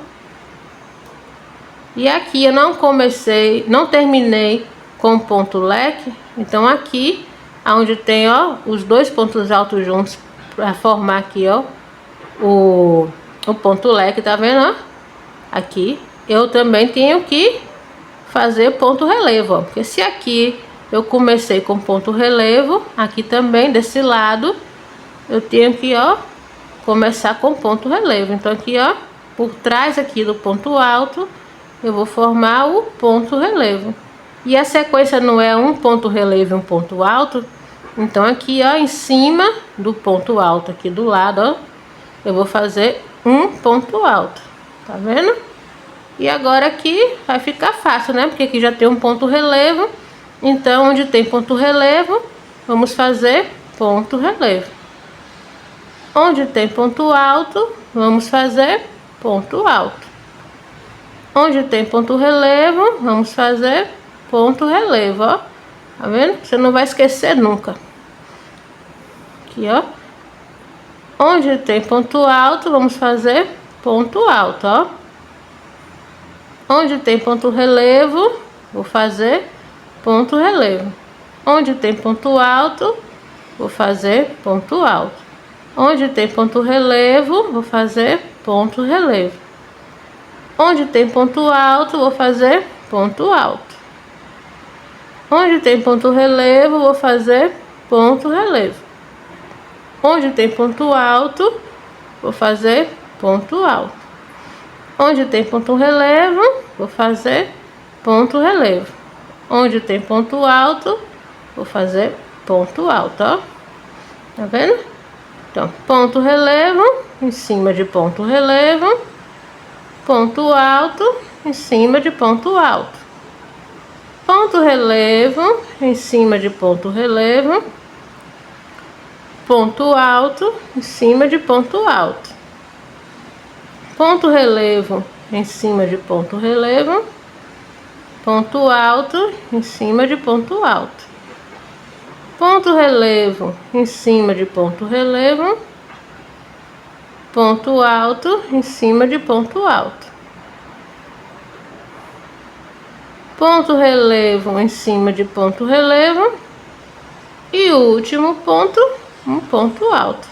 E aqui eu não terminei com ponto leque, então aqui aonde tem, ó, os dois pontos altos juntos para formar aqui, ó, o ponto leque, tá vendo, ó? Aqui eu também tenho que fazer ponto relevo, ó, porque se aqui eu comecei com ponto relevo, aqui também desse lado eu tenho que, ó, começar com ponto relevo. Então aqui, ó, por trás aqui do ponto alto, eu vou formar o ponto relevo. E a sequência não é um ponto relevo e um ponto alto. Então aqui, ó, em cima do ponto alto aqui do lado, ó, eu vou fazer um ponto alto, tá vendo? E agora aqui vai ficar fácil, né? Porque aqui já tem um ponto relevo. Então, onde tem ponto relevo, vamos fazer ponto relevo. Onde tem ponto alto, vamos fazer ponto alto. Onde tem ponto relevo, vamos fazer ponto relevo, ó. Tá vendo? Você não vai esquecer nunca. Aqui, ó. Onde tem ponto alto, vamos fazer ponto alto, ó. Onde tem ponto relevo, vou fazer ponto relevo. Onde tem ponto alto, vou fazer ponto alto. Onde tem ponto relevo, vou fazer ponto relevo. Onde tem ponto alto, vou fazer ponto alto. Onde tem ponto relevo, vou fazer ponto relevo. Onde tem ponto alto, vou fazer ponto alto. Onde tem ponto relevo, vou fazer ponto relevo. Onde tem ponto alto, vou fazer ponto alto, ó. Tá vendo? Então, ponto relevo, em cima de ponto relevo, ponto alto, em cima de ponto alto. ponto relevo em cima de ponto relevo, ponto alto em cima de ponto alto, ponto relevo em cima de ponto relevo, ponto alto em cima de ponto alto, ponto relevo em cima de ponto relevo, ponto alto em cima de ponto alto, ponto relevo em cima de ponto relevo e o último ponto, um ponto alto.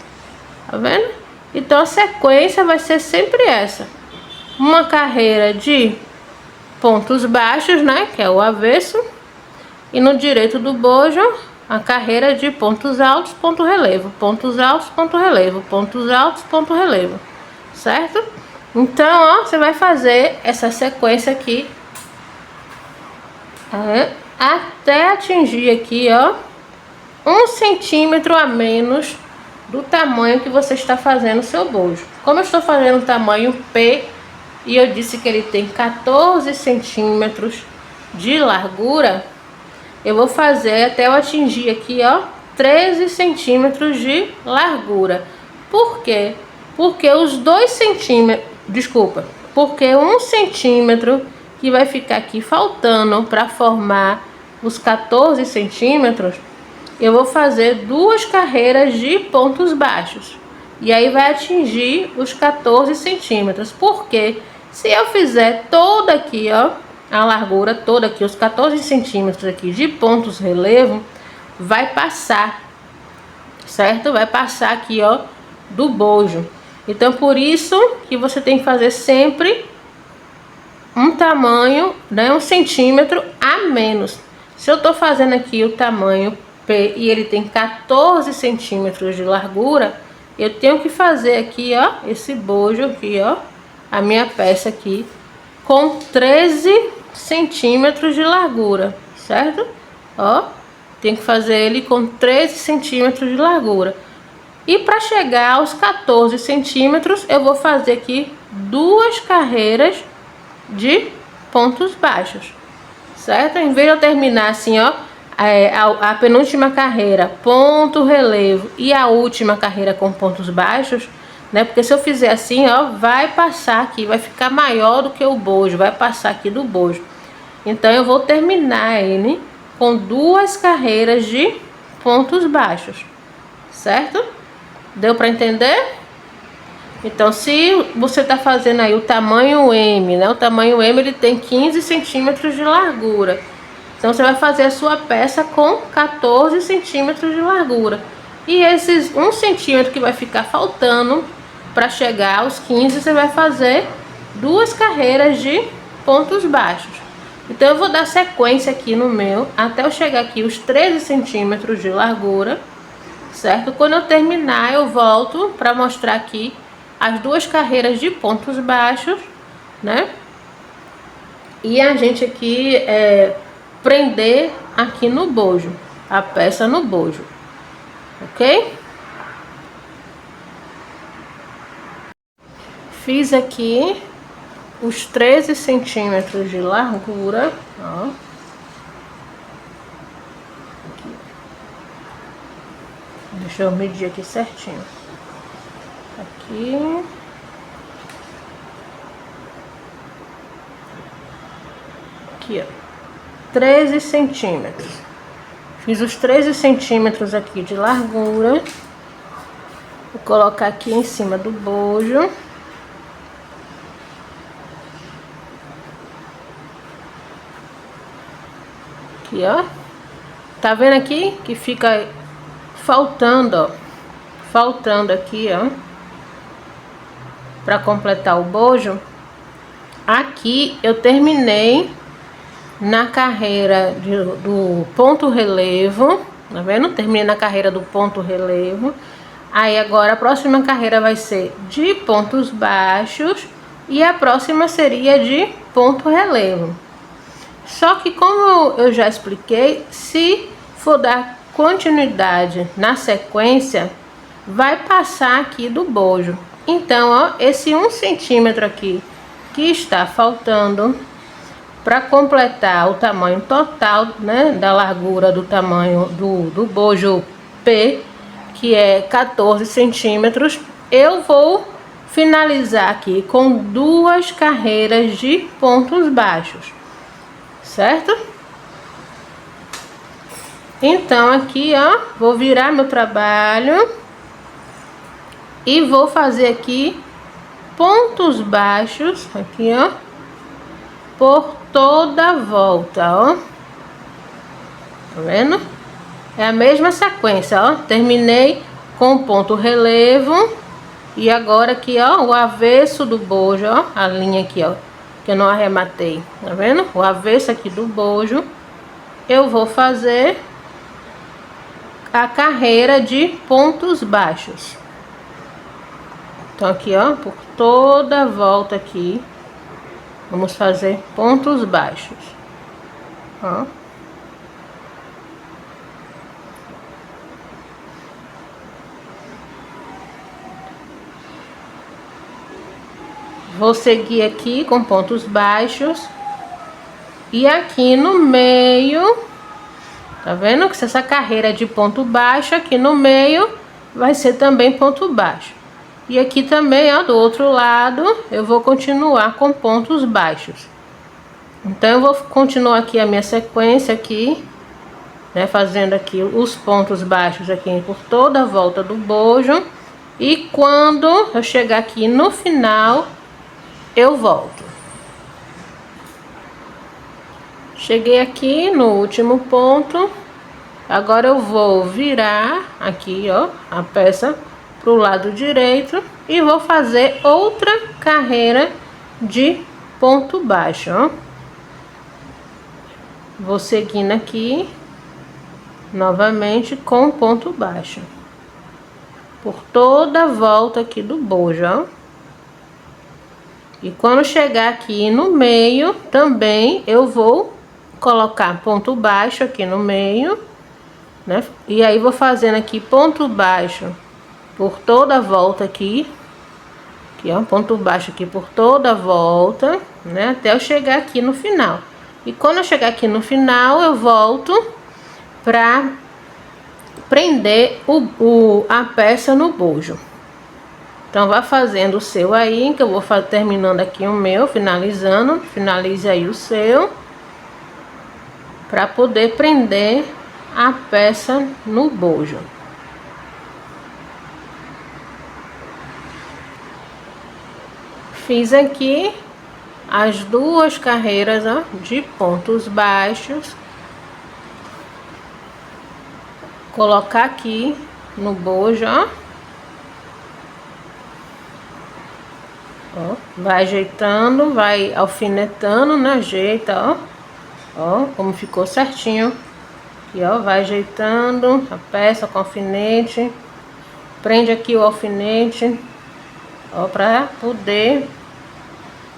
Tá vendo? Então a sequência vai ser sempre essa: uma carreira de pontos baixos, né, que é o avesso, e no direito do bojo a carreira de pontos altos, ponto relevo, pontos altos, ponto relevo, pontos altos, ponto relevo, certo? Então, ó, você vai fazer essa sequência aqui até atingir aqui, ó, 1 centímetro a menos do tamanho que você está fazendo o seu bojo. Como eu estou fazendo o tamanho P e eu disse que ele tem 14 centímetros de largura, eu vou fazer até eu atingir aqui, ó, 13 centímetros de largura. Por quê? Porque os 2 centímetros, desculpa, porque 1 centímetro que vai ficar aqui faltando para formar os 14 centímetros, eu vou fazer 2 carreiras de pontos baixos. E aí vai atingir os 14 centímetros. Porque se eu fizer toda aqui, ó, a largura toda aqui, os 14 centímetros aqui de pontos relevo, vai passar, certo? Vai passar aqui, ó, do bojo. Então, por isso que você tem que fazer sempre um tamanho, né, 1 centímetro a menos. Se eu tô fazendo aqui o tamanho P e ele tem 14 centímetros de largura, eu tenho que fazer aqui, ó, esse bojo aqui, ó, a minha peça aqui, com 13 centímetros de largura, certo? Ó, tem que fazer ele com 13 centímetros de largura. E para chegar aos 14 centímetros, eu vou fazer aqui 2 carreiras de pontos baixos, certo? Em vez de eu terminar assim, ó, a penúltima carreira, ponto relevo, e a última carreira com pontos baixos, né? Porque se eu fizer assim, ó, vai passar aqui, vai ficar maior do que o bojo, vai passar aqui do bojo. Então eu vou terminar ele com 2 carreiras de pontos baixos, certo? Deu para entender? Então, se você tá fazendo aí o tamanho M, né? O tamanho M, ele tem 15 centímetros de largura. Então, você vai fazer a sua peça com 14 centímetros de largura. E esses 1 centímetro que vai ficar faltando para chegar aos 15, você vai fazer 2 carreiras de pontos baixos. Então, eu vou dar sequência aqui no meu, até eu chegar aqui os 13 centímetros de largura, certo? Quando eu terminar, eu volto para mostrar aqui as 2 carreiras de pontos baixos, né? E a gente aqui prender aqui no bojo, a peça no bojo, ok? Fiz aqui os 13 centímetros de largura, ó. Aqui. Deixa eu medir aqui certinho. Aqui. Aqui, ó. 13 centímetros. Fiz os 13 centímetros aqui de largura. Vou colocar aqui em cima do bojo. Aqui, ó. Tá vendo aqui que fica faltando, ó. Faltando aqui, ó. Pra completar o bojo. Aqui eu terminei na carreira do ponto relevo, tá vendo? Terminei na carreira do ponto relevo. Aí agora a próxima carreira vai ser de pontos baixos e a próxima seria de ponto relevo. Só que como eu já expliquei, se for dar continuidade na sequência, vai passar aqui do bojo. Então, ó, esse 1 centímetro aqui que está faltando, para completar o tamanho total, né, da largura do tamanho do bojo P, que é 14 centímetros, eu vou finalizar aqui com 2 carreiras de pontos baixos, certo? Então aqui, ó, vou virar meu trabalho e vou fazer aqui pontos baixos, aqui, ó, por toda a volta, ó. Tá vendo? É a mesma sequência, ó. Terminei com o ponto relevo. E agora aqui, ó, o avesso do bojo, ó. A linha aqui, ó, que eu não arrematei. Tá vendo? O avesso aqui do bojo. Eu vou fazer a carreira de pontos baixos. Então aqui, ó, por toda a volta aqui, vamos fazer pontos baixos, ó. Vou seguir aqui com pontos baixos. E aqui no meio, tá vendo? Que essa carreira de ponto baixo aqui no meio vai ser também ponto baixo. E aqui também, ó, do outro lado, eu vou continuar com pontos baixos. Então, eu vou continuar aqui a minha sequência aqui, né, fazendo aqui os pontos baixos aqui por toda a volta do bojo. E quando eu chegar aqui no final, eu volto. Cheguei aqui no último ponto. Agora eu vou virar aqui, ó, a peça pro lado direito e vou fazer outra carreira de ponto baixo, ó. Vou seguindo aqui novamente com ponto baixo por toda a volta aqui do bojo, ó. E quando chegar aqui no meio, também eu vou colocar ponto baixo aqui no meio, né? E aí vou fazendo aqui ponto baixo por toda a volta aqui. Aqui, ó, ponto baixo aqui por toda a volta, né? Até eu chegar aqui no final. E quando eu chegar aqui no final, eu volto pra prender a peça no bojo. Então, vá fazendo o seu aí, que eu vou terminando aqui o meu, finalizando. Finalize aí o seu, para poder prender a peça no bojo. Fiz aqui as 2 carreiras, ó, de pontos baixos. Colocar aqui no bojo, ó. Ó, vai ajeitando, vai alfinetando, né? Ajeita, ó. Ó, como ficou certinho. Aqui, ó, vai ajeitando a peça com alfinete. Prende aqui o alfinete, ó, pra poder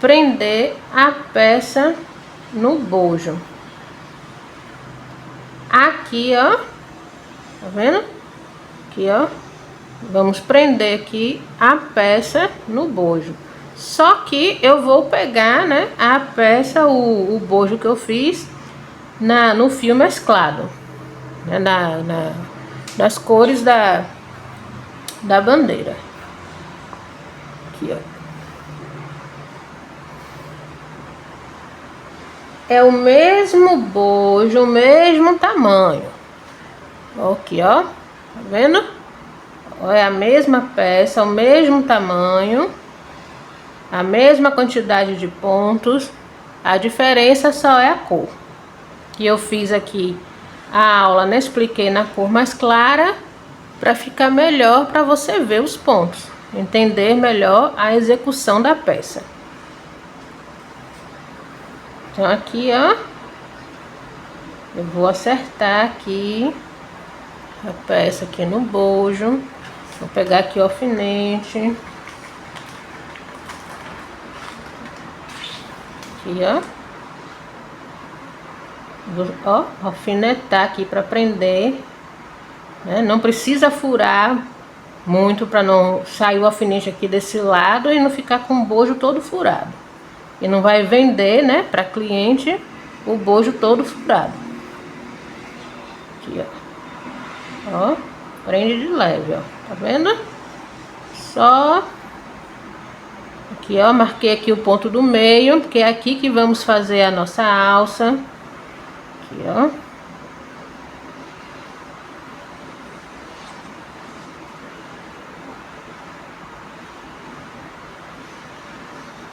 prender a peça no bojo. Aqui, ó, tá vendo? Aqui, ó, vamos prender aqui a peça no bojo. Só que eu vou pegar, né, a peça, o bojo que eu fiz no fio mesclado, né, das cores da bandeira. Aqui, ó. É o mesmo bojo, o mesmo tamanho. Aqui, ó. Tá vendo? É a mesma peça, o mesmo tamanho, a mesma quantidade de pontos. A diferença só é a cor. Que eu fiz aqui a aula, né? Expliquei na cor mais clara, para ficar melhor para você ver os pontos, entender melhor a execução da peça. Então aqui, ó, eu vou acertar aqui a peça aqui no bojo. Vou pegar aqui o alfinete. Aqui, ó. Vou, ó, alfinetar aqui para prender, né? Não precisa furar muito para não sair o alfinete aqui desse lado e não ficar com o bojo todo furado. E não vai vender, né, para cliente o bojo todo furado. Aqui, ó. Ó, prende de leve, ó. Tá vendo? Só aqui, ó, marquei aqui o ponto do meio, porque é aqui que vamos fazer a nossa alça. Aqui, ó.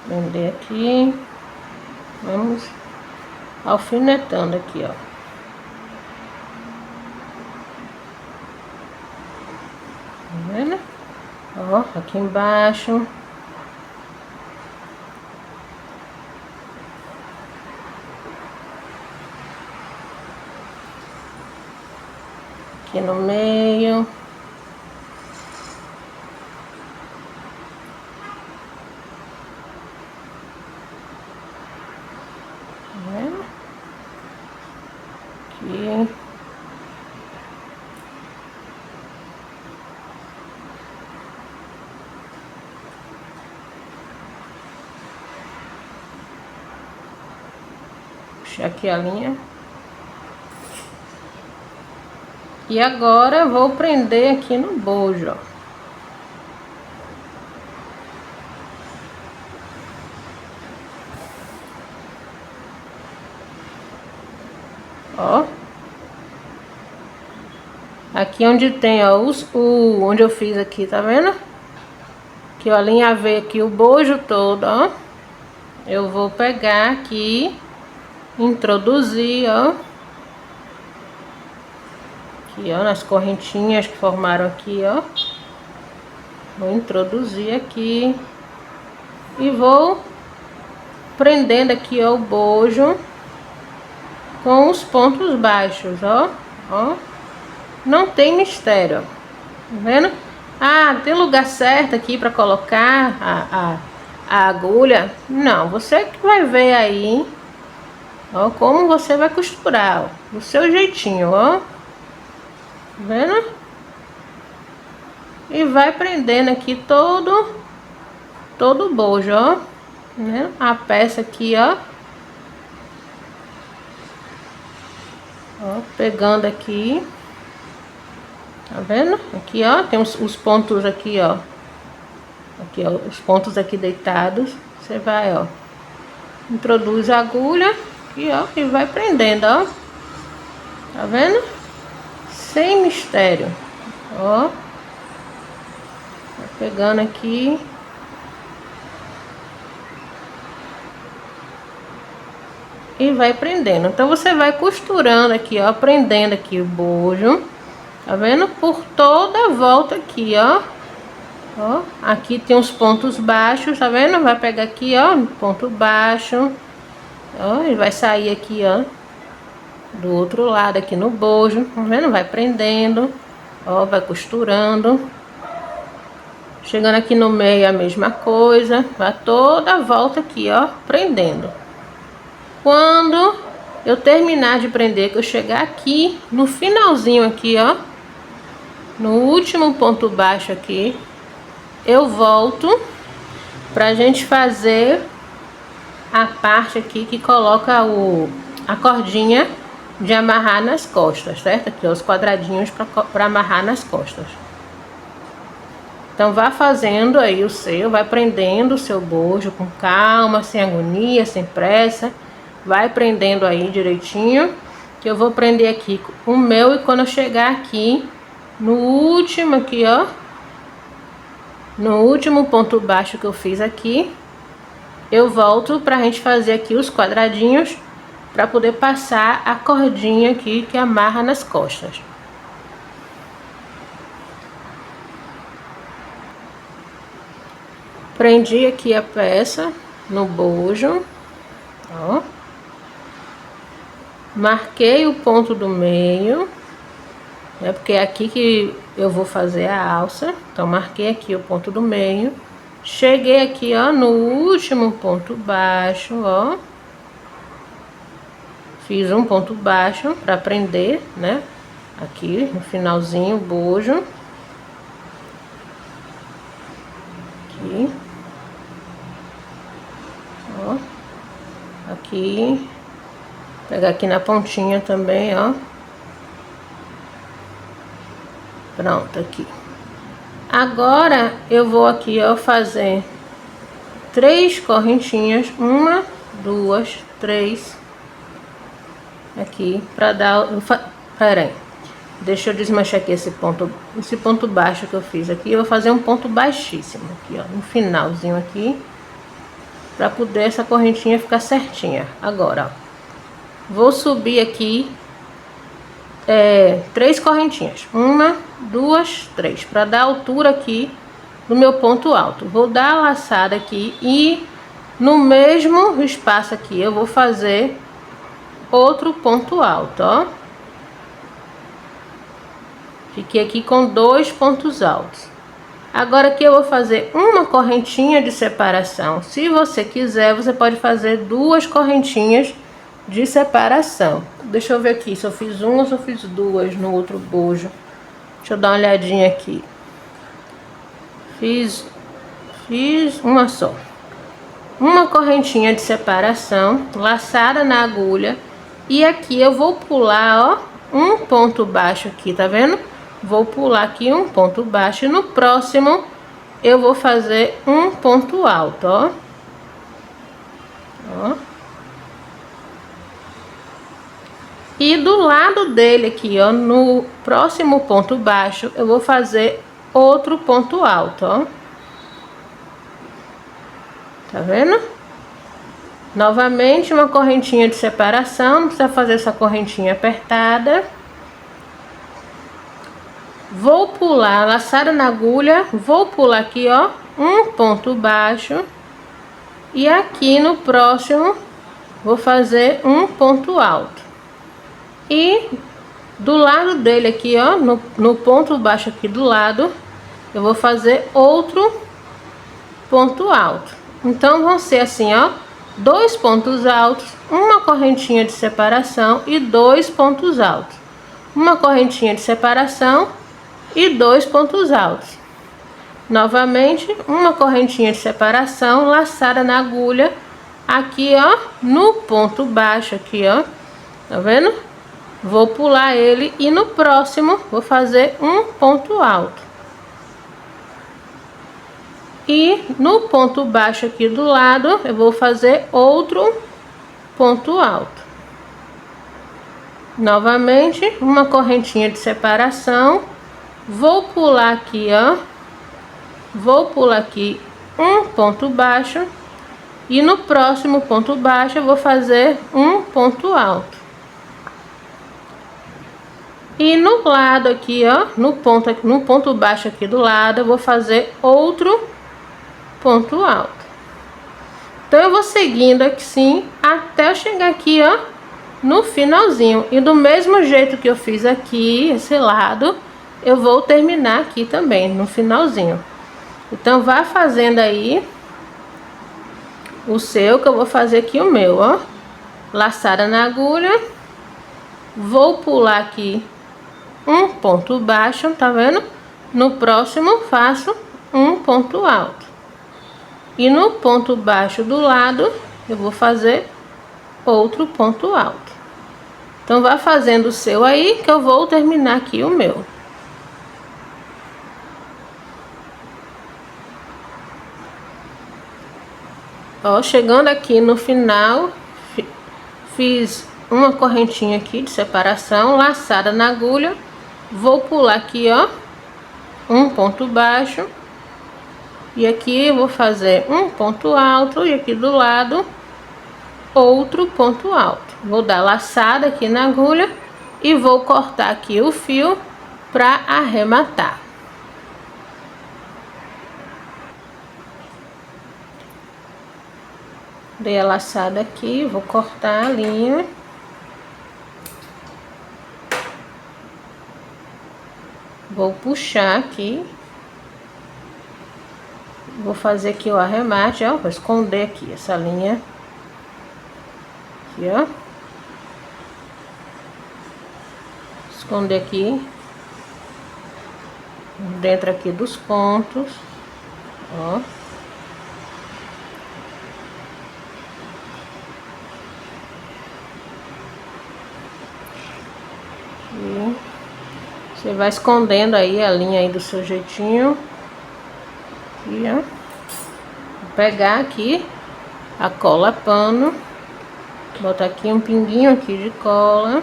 Prender aqui. Vamos alfinetando aqui, ó. Tá vendo? Ó, aqui embaixo. Aqui no meio. Tá vendo? Aqui. Puxar aqui a linha. E agora vou prender aqui no bojo, ó. Aqui onde tem, ó, onde eu fiz aqui, tá vendo? Aqui, ó, alinhavei aqui o bojo todo, ó. Eu vou pegar aqui, introduzir, ó. Aqui, ó, nas correntinhas que formaram aqui, ó. Vou introduzir aqui. E vou prendendo aqui, ó, o bojo com os pontos baixos, ó. Ó. Não tem mistério, ó. Tá vendo? Ah, tem lugar certo aqui para colocar a agulha? Não, você que vai ver aí, ó, como você vai costurar, ó, do seu jeitinho, ó. Tá vendo? E vai prendendo aqui todo o bojo, ó. Né? A peça aqui, ó. Ó, pegando aqui. Tá vendo? Aqui, ó, tem os pontos aqui, ó. Aqui, ó, os pontos aqui deitados. Você vai, ó, introduz a agulha aqui, ó, e vai prendendo, ó. Tá vendo? Sem mistério. Ó. Vai pegando aqui. E vai prendendo. Então você vai costurando aqui, ó, prendendo aqui o bojo. Tá vendo? Por toda a volta aqui, ó. Ó, aqui tem os pontos baixos, tá vendo? Vai pegar aqui, ó, ponto baixo. Ó, e vai sair aqui, ó, do outro lado aqui no bojo, tá vendo? Vai prendendo, ó, vai costurando. Chegando aqui no meio a mesma coisa, vai toda a volta aqui, ó, prendendo. Quando eu terminar de prender, que eu chegar aqui no finalzinho aqui, ó, no último ponto baixo aqui, eu volto pra gente fazer a parte aqui que coloca a cordinha de amarrar nas costas, certo? Aqui, ó, os quadradinhos para amarrar nas costas. Então, vá fazendo aí o seu, vai prendendo o seu bojo com calma, sem agonia, sem pressa. Vai prendendo aí direitinho, que eu vou prender aqui o meu, e quando eu chegar aqui no último aqui, ó, no último ponto baixo que eu fiz aqui, eu volto pra gente fazer aqui os quadradinhos para poder passar a cordinha aqui que amarra nas costas. Prendi aqui a peça no bojo, ó. Marquei o ponto do meio, né? Porque é aqui que eu vou fazer a alça. Então, marquei aqui o ponto do meio. Cheguei aqui, ó, no último ponto baixo, ó. Fiz um ponto baixo para prender, né? Aqui no finalzinho, o bojo. Aqui. Ó. aqui. Pegar aqui na pontinha também, ó. Pronto, aqui. Agora, eu vou aqui, ó, fazer 3 correntinhas. 1, 2, 3. Aqui, pra dar... Pera aí. Deixa eu desmanchar aqui esse ponto baixo que eu fiz aqui. Eu vou fazer um ponto baixíssimo aqui, ó. No finalzinho aqui. Pra poder essa correntinha ficar certinha. Agora, ó. Vou subir aqui 3 correntinhas. 1, 2, 3. Para dar altura aqui no meu ponto alto. Vou dar a laçada aqui e no mesmo espaço aqui eu vou fazer outro ponto alto, ó. Fiquei aqui com 2 pontos altos. Agora aqui eu vou fazer uma correntinha de separação. Se você quiser, você pode fazer 2 correntinhas de separação. Deixa eu ver aqui se eu fiz uma ou se eu fiz 2 no outro bojo. Deixa eu dar uma olhadinha aqui. Fiz uma só. Uma correntinha de separação, laçada na agulha. E aqui eu vou pular, ó, um ponto baixo aqui, tá vendo? Vou pular aqui um ponto baixo e no próximo eu vou fazer um ponto alto, ó. Ó. E do lado dele aqui, ó, no próximo ponto baixo, eu vou fazer outro ponto alto, ó. Tá vendo? Novamente uma correntinha de separação, não precisa fazer essa correntinha apertada. Vou pular, laçada na agulha, vou pular aqui, ó, um ponto baixo. E aqui no próximo, vou fazer um ponto alto. E do lado dele aqui, ó, no ponto baixo aqui do lado, eu vou fazer outro ponto alto. Então, vão ser assim, ó, 2 pontos altos, uma correntinha de separação e 2 pontos altos. Uma correntinha de separação e 2 pontos altos. Novamente, uma correntinha de separação, laçada na agulha, aqui, ó, no ponto baixo aqui, ó, tá vendo? Vou pular ele e no próximo vou fazer um ponto alto. E no ponto baixo aqui do lado, eu vou fazer outro ponto alto. Novamente, uma correntinha de separação. Vou pular aqui, ó. Vou pular aqui um ponto baixo. E no próximo ponto baixo, eu vou fazer um ponto alto. E no lado aqui, ó, no ponto baixo aqui do lado, eu vou fazer outro ponto alto. Então, eu vou seguindo aqui sim, até eu chegar aqui, ó, no finalzinho. E do mesmo jeito que eu fiz aqui, esse lado, eu vou terminar aqui também, no finalzinho. Então, vá fazendo aí o seu, que eu vou fazer aqui o meu, ó. Laçada na agulha. Vou pular aqui um ponto baixo, tá vendo? No próximo, faço um ponto alto. E no ponto baixo do lado, eu vou fazer outro ponto alto. Então, vá fazendo o seu aí, que eu vou terminar aqui o meu. Ó, chegando aqui no final, fiz uma correntinha aqui de separação, laçada na agulha. Vou pular aqui, ó, um ponto baixo. E aqui eu vou fazer um ponto alto e aqui do lado outro ponto alto. Vou dar laçada aqui na agulha e vou cortar aqui o fio para arrematar. Dei a laçada aqui, vou cortar a linha. Vou puxar aqui. Vou fazer aqui o arremate, ó, vou esconder aqui essa linha. Aqui, ó. Esconder aqui. Dentro aqui dos pontos, ó. E você vai escondendo aí a linha aí do seu jeitinho. Aqui, ó. Vou pegar aqui a cola pano. Botar aqui um pinguinho aqui de cola.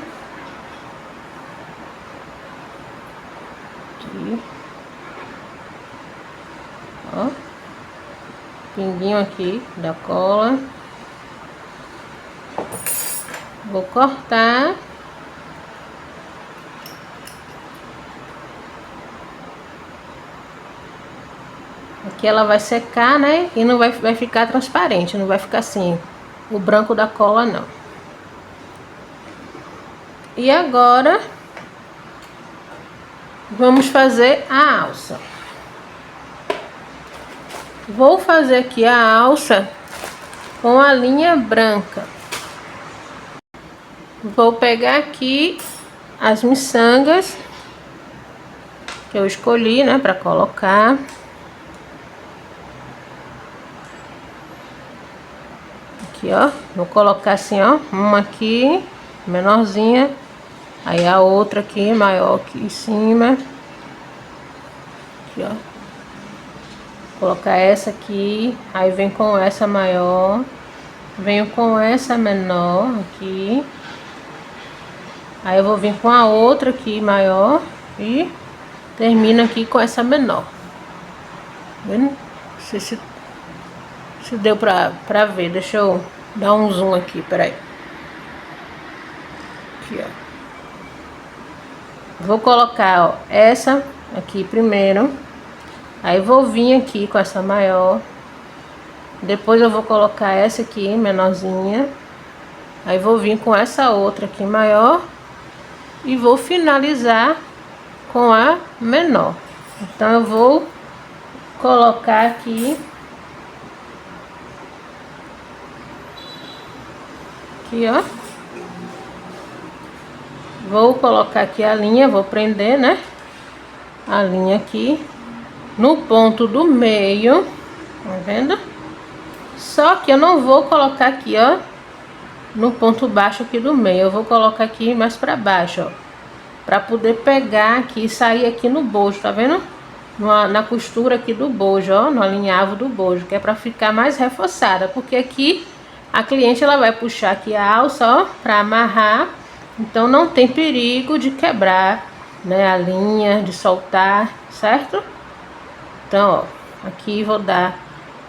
Aqui. Ó. Pinguinho aqui da cola. Vou cortar. Aqui ela vai secar, né? E não vai ficar transparente, não vai ficar assim, o branco da cola não. E agora vamos fazer a alça. Vou fazer aqui a alça com a linha branca. Vou pegar aqui as miçangas que eu escolhi, né, para colocar. Aqui, ó, vou colocar assim, ó, uma aqui menorzinha, aí a outra aqui maior aqui em cima. Aqui, ó. Colocar essa aqui, aí vem com essa maior, venho com essa menor aqui. Aí eu vou vir com a outra aqui maior e termino aqui com essa menor. Vendo? Não sei se deu pra ver. Deixa eu dar um zoom aqui, peraí. Aqui, ó. Vou colocar, ó, essa aqui primeiro. Aí vou vir aqui com essa maior. Depois eu vou colocar essa aqui menorzinha. Aí vou vir com essa outra aqui maior. E vou finalizar com a menor. Então eu vou colocar aqui. Aqui, ó. Vou colocar aqui a linha, vou prender, né? A linha aqui no ponto do meio, tá vendo? Só que eu não vou colocar aqui, ó, no ponto baixo aqui do meio. Eu vou colocar aqui mais pra baixo, ó, pra poder pegar aqui e sair aqui no bojo, tá vendo? Na costura aqui do bojo, ó, no alinhavo do bojo, que é pra ficar mais reforçada, porque aqui a cliente ela vai puxar aqui a alça, ó, pra amarrar, então não tem perigo de quebrar, né, a linha, de soltar, certo? Então, ó, aqui vou dar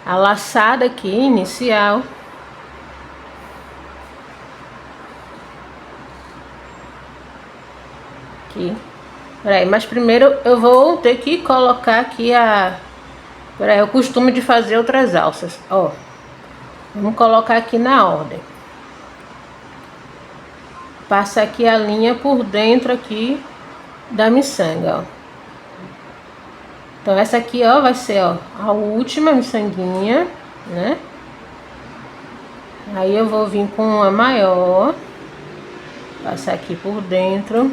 a laçada aqui inicial. Aqui. Peraí, mas primeiro eu vou ter que colocar aqui a... Peraí, eu costumo de fazer outras alças, ó. Vamos colocar aqui na ordem. Passa aqui a linha por dentro aqui da miçanga, ó. Então essa aqui, ó, vai ser, ó, a última miçanguinha, né? Aí eu vou vir com a maior. Passar aqui por dentro.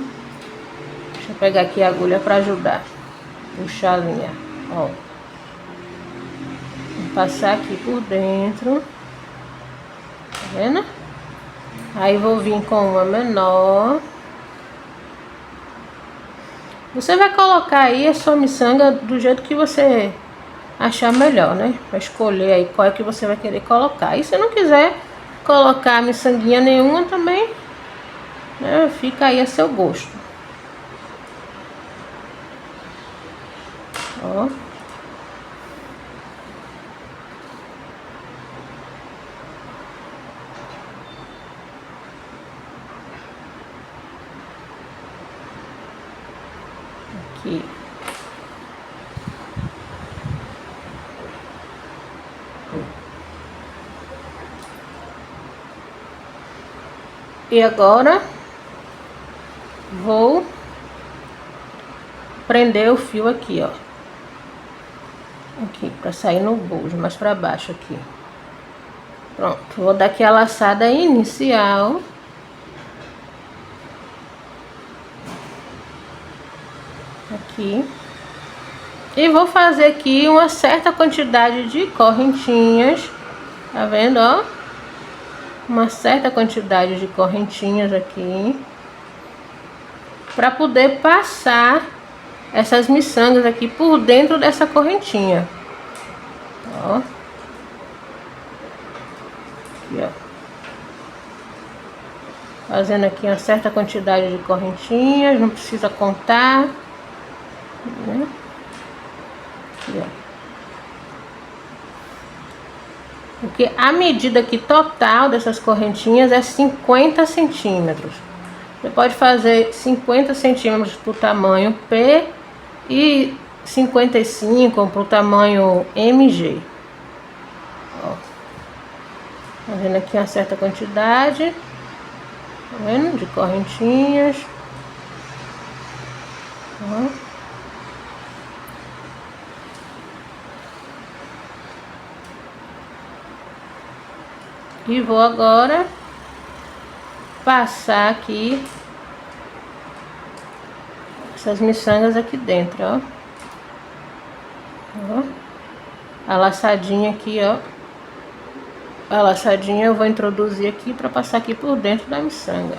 Deixa eu pegar aqui a agulha para ajudar. Puxar a linha, ó. Vou passar aqui por dentro. Tá vendo? Aí vou vir com uma menor. Você vai colocar aí a sua miçanga do jeito que você achar melhor, né? Vai escolher aí qual é que você vai querer colocar. E se não quiser colocar miçanguinha nenhuma também, né, fica aí a seu gosto. Ó. Aqui. E agora vou prender o fio aqui, ó. Aqui, pra sair no bojo, mais pra baixo aqui. Pronto, vou dar aqui a laçada inicial. Aqui. E vou fazer aqui uma certa quantidade de correntinhas. Tá vendo, ó? Uma certa quantidade de correntinhas aqui. para poder passar essas miçangas aqui por dentro dessa correntinha. Ó. Aqui, ó. Fazendo aqui uma certa quantidade de correntinhas, não precisa contar, né? Aqui, ó. Porque a medida aqui total dessas correntinhas é 50 centímetros. Você pode fazer 50 centímetros para o tamanho P e 55 para o tamanho MG. Ó. Fazendo aqui uma certa quantidade, tá vendo? De correntinhas. Ó. E vou agora passar aqui essas miçangas aqui dentro, ó. Ó. A laçadinha aqui, ó. A laçadinha eu vou introduzir aqui para passar aqui por dentro da miçanga.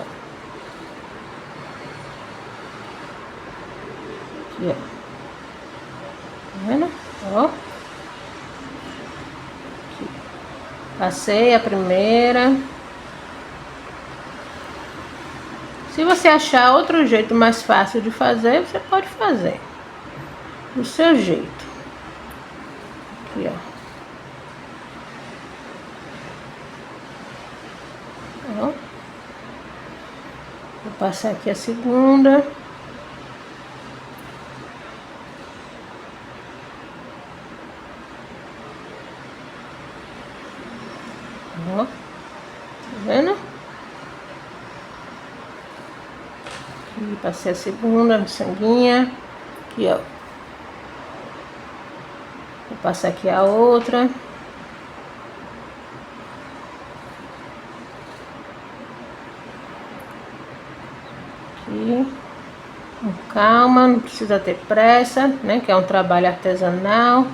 Aqui, ó. Tá vendo? Ó. Passei a primeira. Se você achar outro jeito mais fácil de fazer, você pode fazer do seu jeito. Aqui, ó. Ó. Vou passar aqui a segunda. Ó, tá vendo? Aqui, passei a segunda miçanguinha. Aqui, ó. Vou passar aqui a outra. Aqui. Com calma, não precisa ter pressa, né? Que é um trabalho artesanal.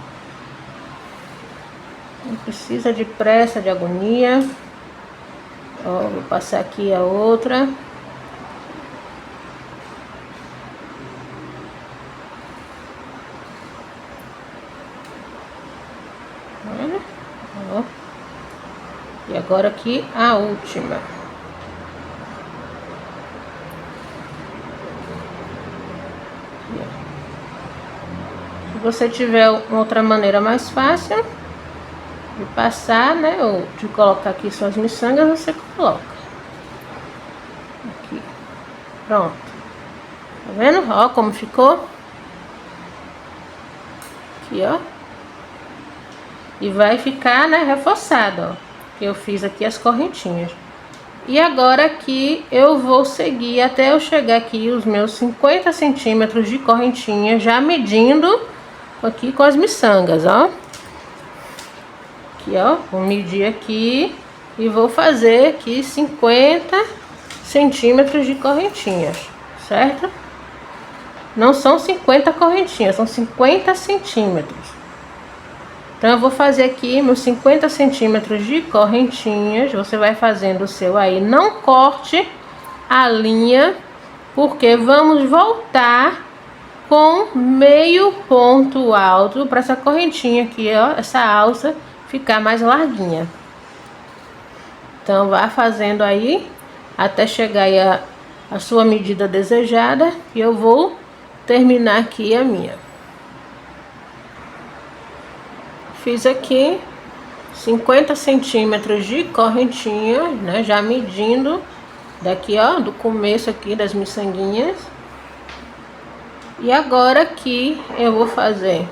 Não precisa de pressa, de agonia. Ó, vou passar aqui a outra. Ó. E agora aqui a última. Aqui, se você tiver outra maneira mais fácil de passar, né, ou de colocar aqui suas miçangas, você coloca aqui. Pronto. Tá vendo? Ó como ficou. Aqui, ó. E vai ficar, né, reforçado, ó. Que eu fiz aqui as correntinhas. E agora aqui eu vou seguir até eu chegar aqui os meus 50 centímetros de correntinha, já medindo aqui com as miçangas, ó. Aqui, ó, vou medir aqui e vou fazer aqui 50 centímetros de correntinhas, certo? Não são 50 correntinhas, são 50 centímetros. Então eu vou fazer aqui meus 50 centímetros de correntinhas. Você vai fazendo o seu aí, não corte a linha, porque vamos voltar com meio ponto alto para essa correntinha aqui, ó, essa alça ficar mais larguinha. Então vá fazendo aí até chegar aí a sua medida desejada, e eu vou terminar aqui a minha. Fiz aqui 50 centímetros de correntinha, né, já medindo daqui, ó, do começo aqui das miçanguinhas. E agora aqui eu vou fazer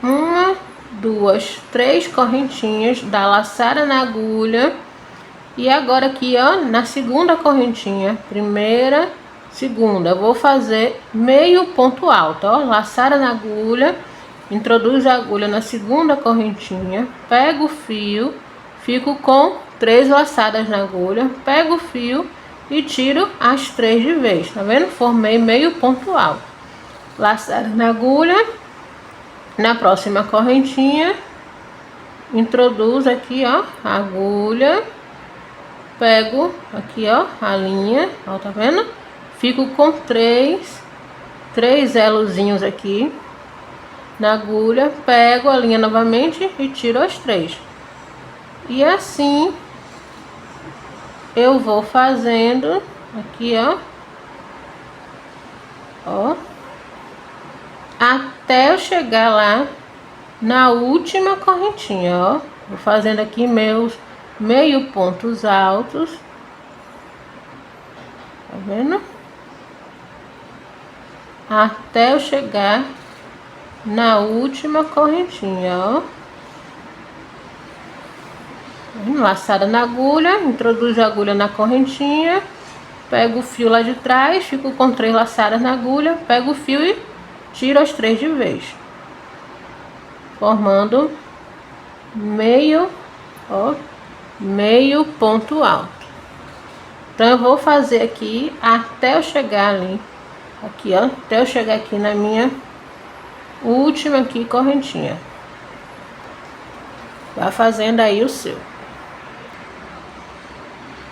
uma, duas, três correntinhas da laçada na agulha. E agora aqui, ó, na segunda correntinha, primeira, segunda, eu vou fazer meio ponto alto, ó, laçada na agulha, introduz a agulha na segunda correntinha, pego o fio, fico com 3 laçadas na agulha, pego o fio e tiro as 3 de vez, tá vendo? Formei meio ponto alto, laçada na agulha. Na próxima correntinha, introduz aqui, ó, a agulha, pego aqui, ó, a linha, ó, tá vendo? Fico com três elozinhos aqui na agulha, pego a linha novamente e tiro as 3. E assim eu vou fazendo aqui, ó, até eu chegar lá na última correntinha, ó. Vou fazendo aqui meus meio pontos altos, tá vendo? Até eu chegar na última correntinha, ó. Laçada na agulha, introduzo a agulha na correntinha, pego o fio lá de trás, fico com 3 laçadas na agulha, pego o fio e tiro as 3 de vez, formando meio ponto alto. Então eu vou fazer aqui até eu chegar ali, aqui, ó, até eu chegar aqui na minha última aqui correntinha. Vai fazendo aí o seu.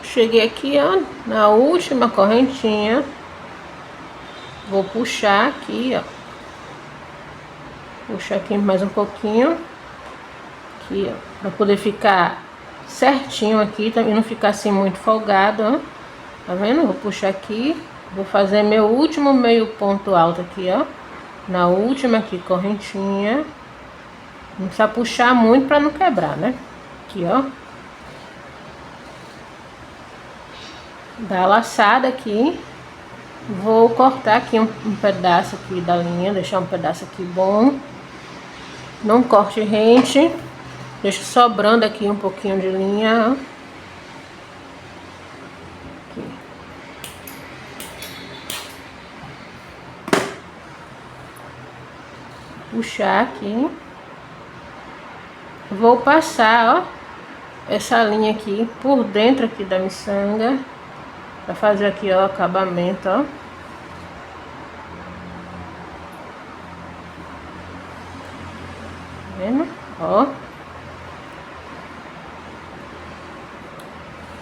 Cheguei aqui, ó, na última correntinha. Vou puxar aqui, ó. Puxar aqui mais um pouquinho. Aqui, ó, pra poder ficar certinho aqui, também não ficar assim muito folgado, ó. Tá vendo? Vou puxar aqui. Vou fazer meu último meio ponto alto aqui, ó. Na última aqui correntinha. Não precisa puxar muito pra não quebrar, né? Aqui, ó. Dá a laçada aqui. Vou cortar aqui um pedaço aqui da linha, deixar um pedaço aqui bom. Não corte rente. Deixa sobrando aqui um pouquinho de linha, ó. Aqui. Puxar aqui. Vou passar, ó, essa linha aqui por dentro aqui da miçanga, pra fazer aqui, ó, o acabamento, ó. Tá vendo? Ó.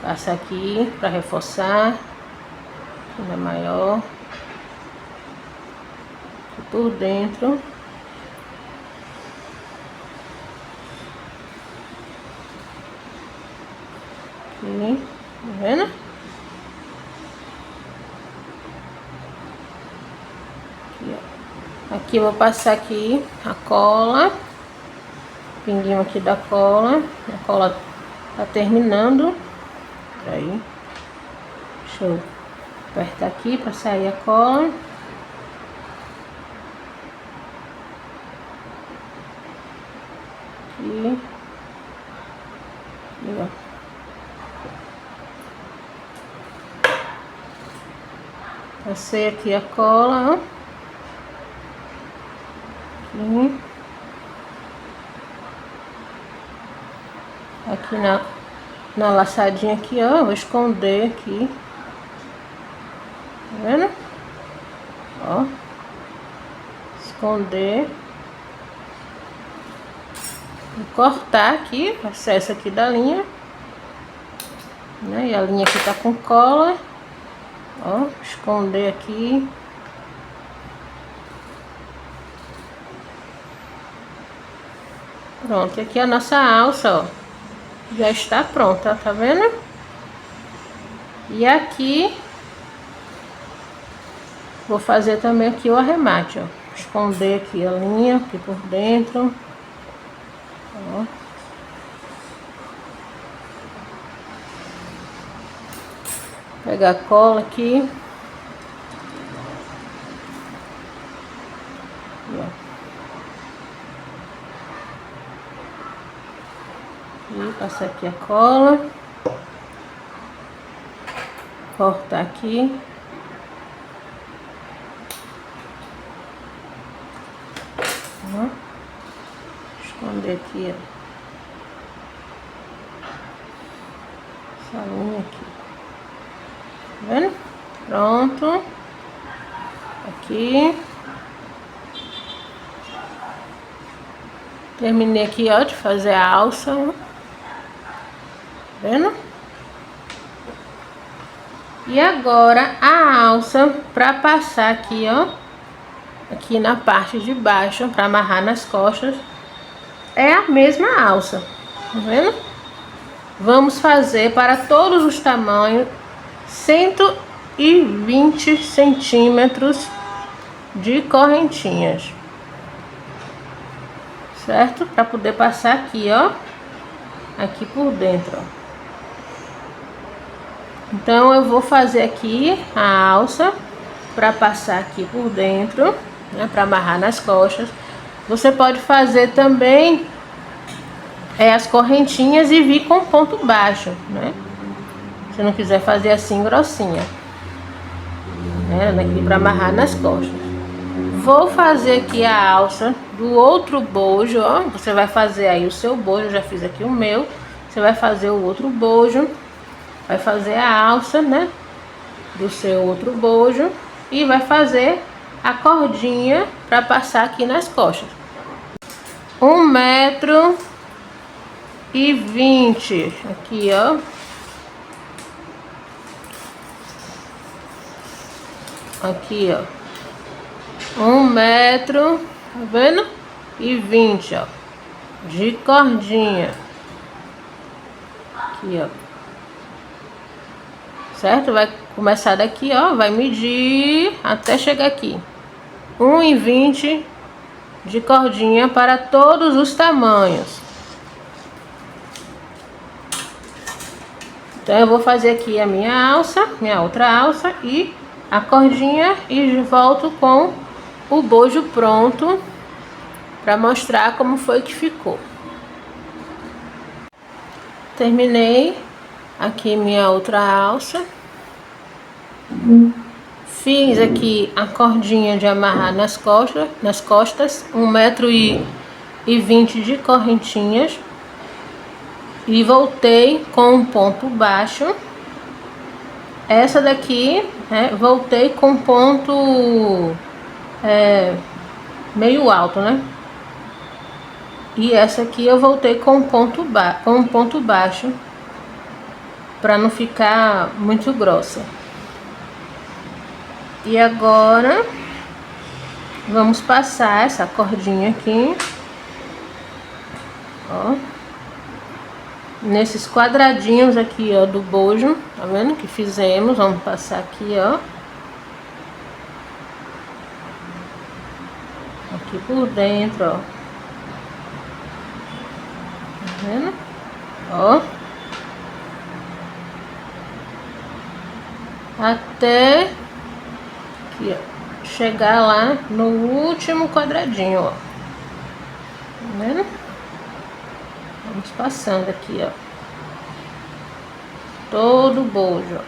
Passa aqui pra reforçar. Ainda maior. Aqui por dentro. Aqui, tá vendo? Aqui, ó. Aqui eu vou passar aqui a cola. Pinguinho aqui da cola. A cola tá terminando. Aí, deixa eu apertar aqui pra sair a cola. Aqui. Aqui, ó. Passei aqui a cola, ó. Aqui. Aqui na laçadinha aqui, ó. Vou esconder aqui. Tá vendo? Ó. Esconder. Vou cortar aqui, o excesso aqui da linha. Né? E a linha aqui tá com cola. Ó, esconder aqui. Pronto, aqui a nossa alça, ó, já está pronta, tá vendo? E aqui vou fazer também aqui o arremate, ó. Esconder aqui a linha, aqui por dentro. Ó. Pegar a cola aqui. E passar aqui a cola. Cortar aqui. Ó. Esconder aqui, ó. Essa linha aqui. Tá vendo? Pronto. Aqui. Terminei aqui, ó, de fazer a alça. Tá vendo? E agora a alça para passar aqui, ó, aqui na parte de baixo, para amarrar nas costas, é a mesma alça, tá vendo? Vamos fazer para todos os tamanhos 120 centímetros de correntinhas, certo? Para poder passar aqui, ó, aqui por dentro, ó. Então eu vou fazer aqui a alça para passar aqui por dentro, né, para amarrar nas costas. Você pode fazer também as correntinhas e vir com ponto baixo, né? Se não quiser fazer assim grossinha, né, aqui para amarrar nas costas. Vou fazer aqui a alça do outro bojo, ó. Você vai fazer aí o seu bojo, eu já fiz aqui o meu. Você vai fazer o outro bojo, vai fazer a alça, né, do seu outro bojo e vai fazer a cordinha para passar aqui nas costas. 1,20 m aqui, ó. Aqui, ó. 1,20 m, tá vendo? E 20, ó, de cordinha. Aqui, ó. Certo? Vai começar daqui, ó, vai medir até chegar aqui. 1,20 m de cordinha para todos os tamanhos. Então eu vou fazer aqui a minha alça, minha outra alça e a cordinha e volto com o bojo pronto para mostrar como foi que ficou. Terminei aqui minha outra alça. Fiz aqui a cordinha de amarrar nas costas, 1,20 m de correntinhas. E voltei com um ponto baixo. Essa daqui, né, voltei com ponto meio alto, né? E essa aqui eu voltei com um ponto baixo, para não ficar muito grossa. E agora vamos passar essa cordinha aqui, ó, nesses quadradinhos aqui, ó, do bojo, tá vendo que fizemos? Vamos passar aqui, ó, aqui por dentro, ó, tá vendo? Ó, até aqui, ó, chegar lá no último quadradinho, ó, tá vendo? Vamos passando aqui, ó, todo o bojo, ó.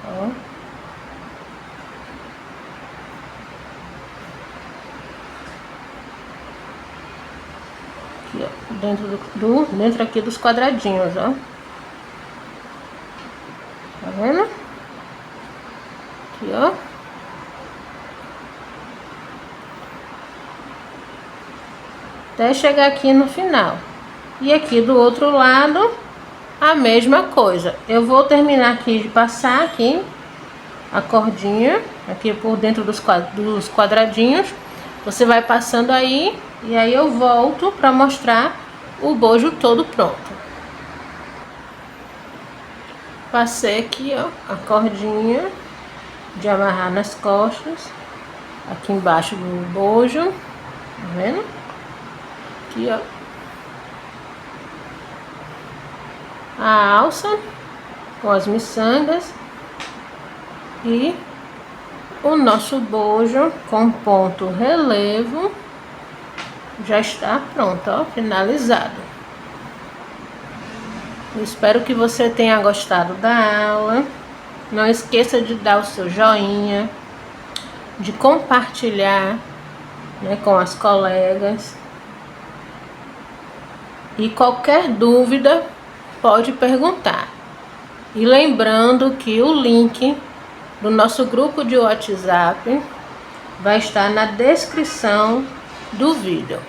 Ó. Aqui, ó, dentro aqui dos quadradinhos, ó. Tá vendo? Aqui, ó. Até chegar aqui no final. E aqui do outro lado, a mesma coisa. Eu vou terminar aqui de passar aqui a cordinha, aqui por dentro dos quadradinhos. Você vai passando aí, e aí eu volto para mostrar o bojo todo pronto. Passei aqui, ó, a cordinha de amarrar nas costas, aqui embaixo do bojo, tá vendo? Aqui, ó, a alça com as miçangas e o nosso bojo com ponto relevo já está pronto, ó, finalizado. Eu espero que você tenha gostado da aula. Não esqueça de dar o seu joinha, de compartilhar, né, com as colegas. E qualquer dúvida pode perguntar. E lembrando que o link do nosso grupo de WhatsApp vai estar na descrição do vídeo.